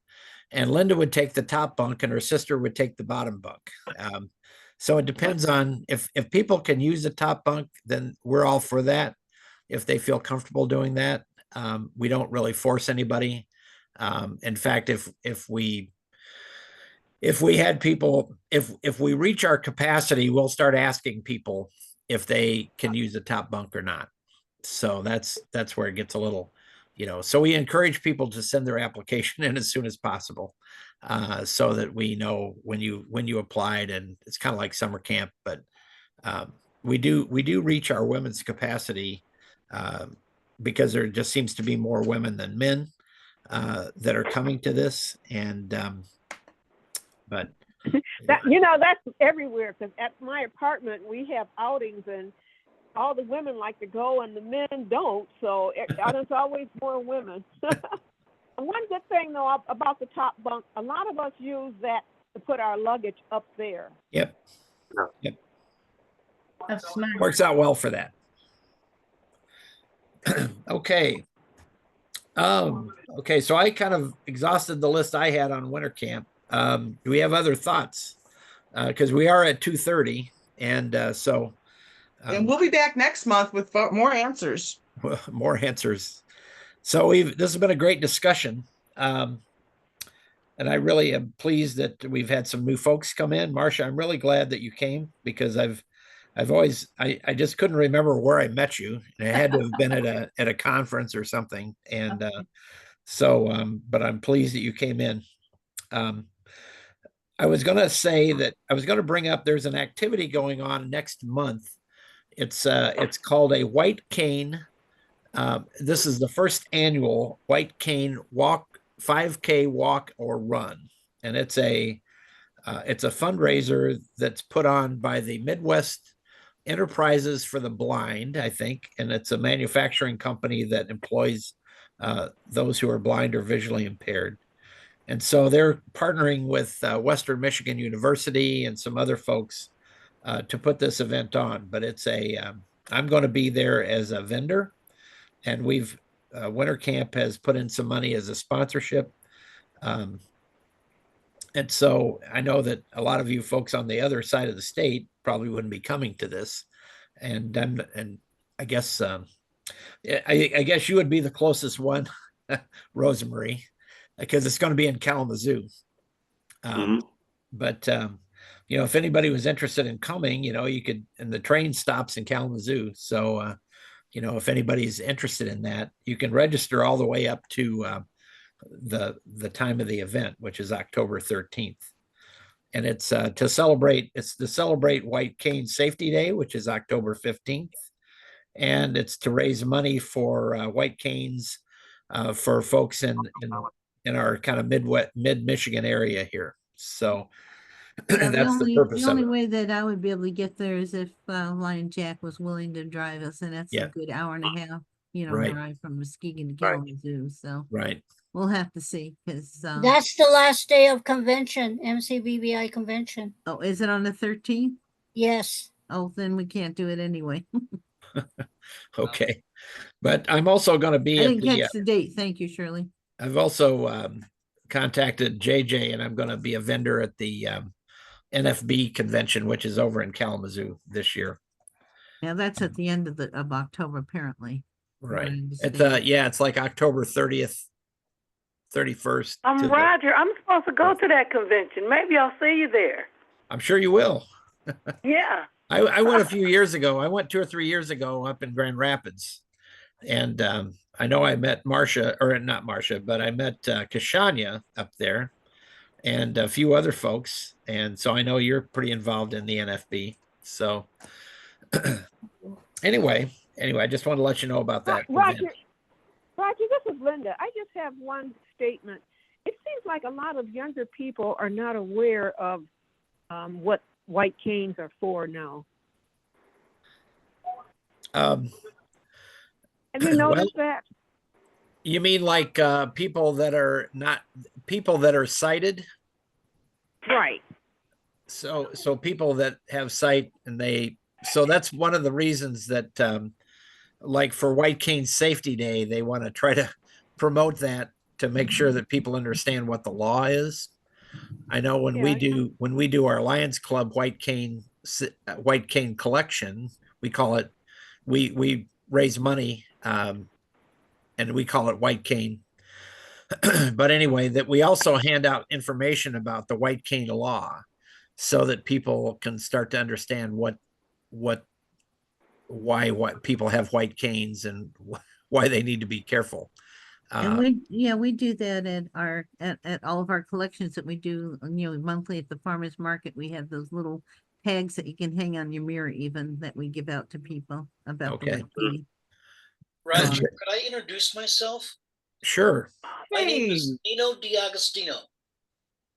and Linda would take the top bunk and her sister would take the bottom bunk. So it depends on if people can use the top bunk, then we're all for that. If they feel comfortable doing that, we don't really force anybody. In fact, if we had people, if we reach our capacity, we'll start asking people if they can use the top bunk or not. So that's where it gets a little so we encourage people to send their application in as soon as possible, so that we know when you applied. And it's kind of like summer camp, but we do reach our women's capacity, because there just seems to be more women than men that are coming to this. And but that's everywhere, because at my apartment we have outings and all the women like to go and the men don't, so there's always more women. And one good thing though about the top bunk, a lot of us use that to put our luggage up there. Yep. That's smart. Works out well for that. Okay. Okay, so I kind of exhausted the list I had on winter camp. Do we have other thoughts? Because we are at 2:30, and so and we'll be back next month with more answers. More answers. So this has been a great discussion. And I really am pleased that we've had some new folks come in. Marcia, I'm really glad that you came, because I just couldn't remember where I met you. And it had to have been at a conference or something. And but I'm pleased that you came in. I was going to say that I was going to bring up, there's an activity going on next month. It's called a White Cane. This is the first annual White Cane Walk, 5K walk or run. And it's a fundraiser that's put on by the Midwest Enterprises for the Blind, I think. And it's a manufacturing company that employs those who are blind or visually impaired. And so they're partnering with Western Michigan University and some other folks to put this event on. But it's I'm going to be there as a vendor, and Winter Camp has put in some money as a sponsorship. And so I know that a lot of you folks on the other side of the state probably wouldn't be coming to this. And I guess I guess you would be the closest one, Rosemary, because it's going to be in Kalamazoo. But if anybody was interested in coming, you could, and the train stops in Kalamazoo. So, if anybody's interested in that, you can register all the way up to the time of the event, which is October 13th. And it's to celebrate White Cane Safety Day, which is October 15th. And it's to raise money for white canes for folks in our kind of mid-Michigan area here. So that's the purpose the of only it. way that I would be able to get there is if Lion Jack was willing to drive us, and that's a good hour and a half, Right. drive from Muskegon to Kalamazoo. So Right. we'll have to see, because That's the last day of convention, MCBBI convention. oh, is it on the 13th? Yes. Oh, then we can't do it anyway. Okay. But I'm also going to be I at didn't catch the date. Thank you, Shirley. I've also contacted JJ, and I'm going to be a vendor at the NFB convention, which is over in Kalamazoo this year. Yeah, that's at the end of October, apparently. Right. It's like October 30th, 31st. Roger, I'm supposed to go to that convention. Maybe I'll see you there. I'm sure you will. Yeah. I went a few years ago. I went 2 or 3 years ago up in Grand Rapids. And I know I met Marcia, or not Marcia, but I met Kashania up there and a few other folks. And so I know you're pretty involved in the NFB. So anyway, I just want to let you know about that. Roger, this is Linda. I just have one statement. It seems like a lot of younger people are not aware of what white canes are for now. Have you noticed that? You mean like people that are sighted? Right. So people that have sight, and so that's one of the reasons that like for White Cane Safety Day, they want to try to promote that to make sure that people understand what the law is. I know when we do our Lions Club White Cane collection, we call it, we raise money, and we call it White Cane. But anyway, that we also hand out information about the White Cane law, so that people can start to understand why people have white canes and why they need to be careful. And we do that at at all of our collections that we do, monthly at the farmers market. We have those little tags that you can hang on your mirror even that we give out to people about the Okay. white cane. Roger, could I introduce myself? Sure. My name is Nino D'Agostino.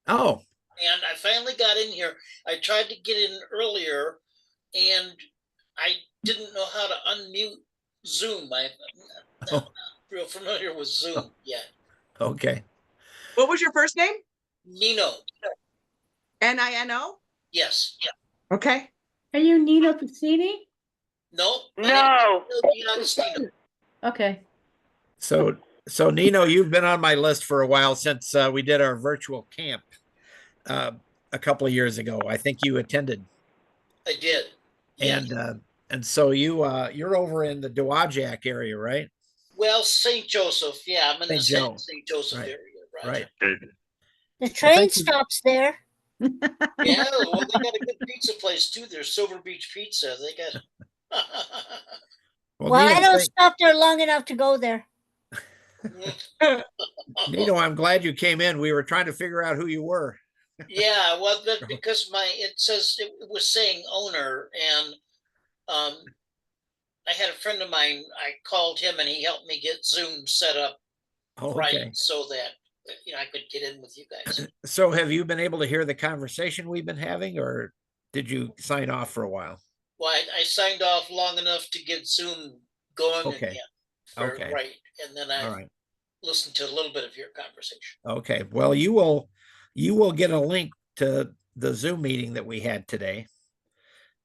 Oh, And I finally got in here. I tried to get in earlier and I didn't know how to unmute Zoom. I'm not real familiar with Zoom yet. okay. What was your first name? Nino. Nino? Yes. Okay. Are you Nino Piscini? No. No. Nino D'Agostino. Okay. So Nino, you've been on my list for a while since we did our virtual camp a couple of years ago. I think you attended. I did. And so you're over in the Dowagiac area, right? Well, St. Joseph. Yeah, I'm in the St. St. Joseph Right. area. Right. The train stops there. Yeah, well, they got a good pizza place too. There's Silver Beach Pizza. They got. Well, I don't stop there long enough to go there. Nino, I'm glad you came in. We were trying to figure out who you were. Yeah, well, but because it says it was saying owner, and I had a friend of mine. I called him, and he helped me get Zoom set up right so that I could get in with you guys. So, have you been able to hear the conversation we've been having, or did you sign off for a while? Well, I signed off long enough to get Zoom going again. Okay. Right, and then I listened to a little bit of your conversation. Okay. Well, you will get a link to the Zoom meeting that we had today.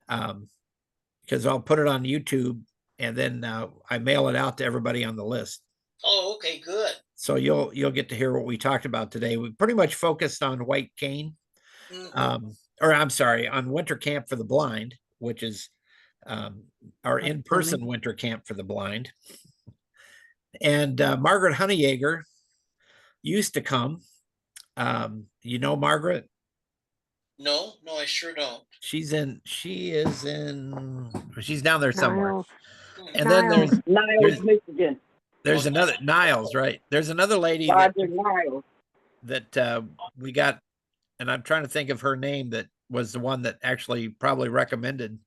Because I'll put it on YouTube and then I mail it out to everybody on the list. Oh, okay, good. So you'll get to hear what we talked about today. We pretty much focused on white cane, or I'm sorry, on winter camp for the blind, which is our in-person winter camp for the blind. And Margaret Honeyegger used to come. Margaret? No, I sure don't. She's down there somewhere. Niles. And then there's Niles, Michigan. There's another Niles, right? There's another lady that we got, and I'm trying to think of her name, that was the one that actually probably recommended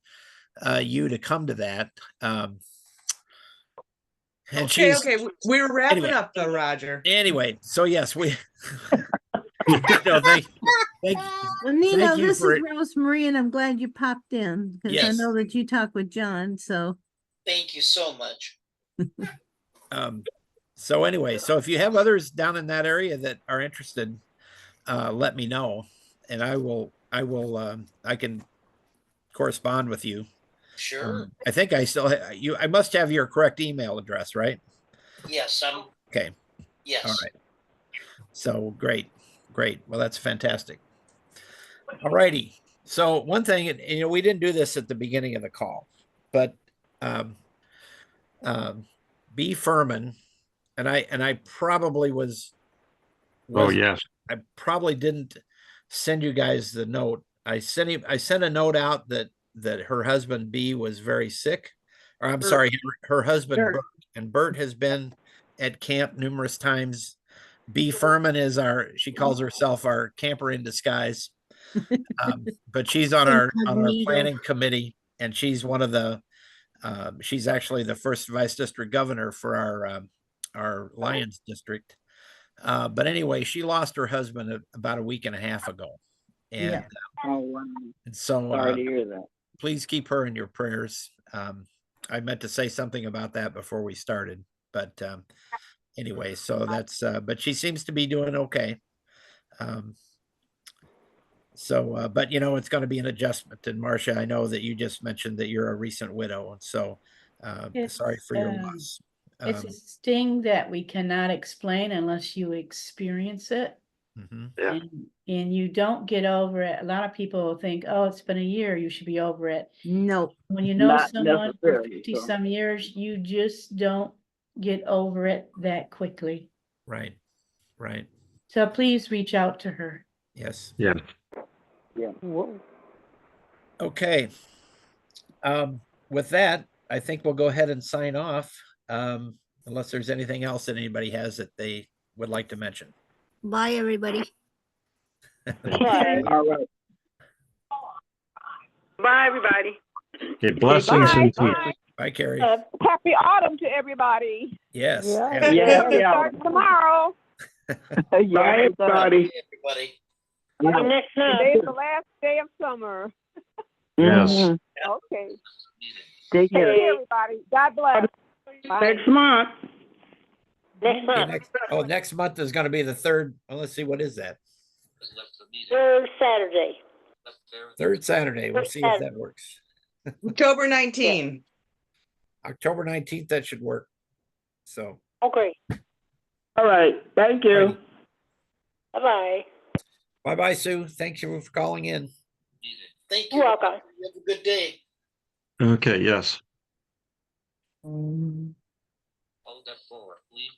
you to come to that. And okay, we were wrapping up though, Roger. Anyway, so yes, we thank well, Nino, this is Rosemary, and I'm glad you popped in because I know that you talk with John. So thank you so much. So anyway, so if you have others down in that area that are interested, let me know, and I can correspond with you. Sure. I think I still I must have your correct email address, right? Yes, I'm okay. Yes. All right. So great. Well, that's fantastic. All righty. So one thing, we didn't do this at the beginning of the call, but B. Furman, and I probably was oh yes, I probably didn't send you guys the note. I sent a note out that her husband B was very sick, or I'm sorry, her husband Bert, and Bert has been at camp numerous times. B. Furman is she calls herself our camper in disguise, but she's on our planning committee, and she's one of the she's actually the first vice district governor for our Lions district. But anyway, she lost her husband about a week and a half ago, and and so sorry to hear that. Please keep her in your prayers. I meant to say something about that before we started, but anyway, so that's but she seems to be doing okay. But it's going to be an adjustment. And Marcia, I know that you just mentioned that you're a recent widow, and so sorry for your loss. It's a sting that we cannot explain unless you experience it. Yeah. And you don't get over it. A lot of people think, oh, it's been a year, you should be over it. No. When you know someone for 50 some years, you just don't get over it that quickly. Right. So please reach out to her. Yes. Yeah. Okay. With that, I think we'll go ahead and sign off. unless there's anything else that anybody has that they would like to mention. Bye, everybody. Bye. All right. Bye, everybody. Okay, blessings Bye. and peace. Bye. Bye, Carrie. Happy autumn to everybody. Yes. Yeah. happy- Yeah. February starts tomorrow. Bye, everybody. Everybody. Yeah. Next time. Today is the last day of summer. Yes. Mhm. Okay. Take Take care. care, everybody. God bless. Bye. Next month. Next Okay, month. next month is going to be the third. Well, let's see, what is that? Third Saturday. Third Saturday. We'll see if that works. October 19. October 19th, that should work. So, Okay. All right. Thank you. Bye-bye. bye-bye, Sue. Thank you for calling in. Thank you. You're welcome. You have a good day. Okay, yes. Hold that forward, please.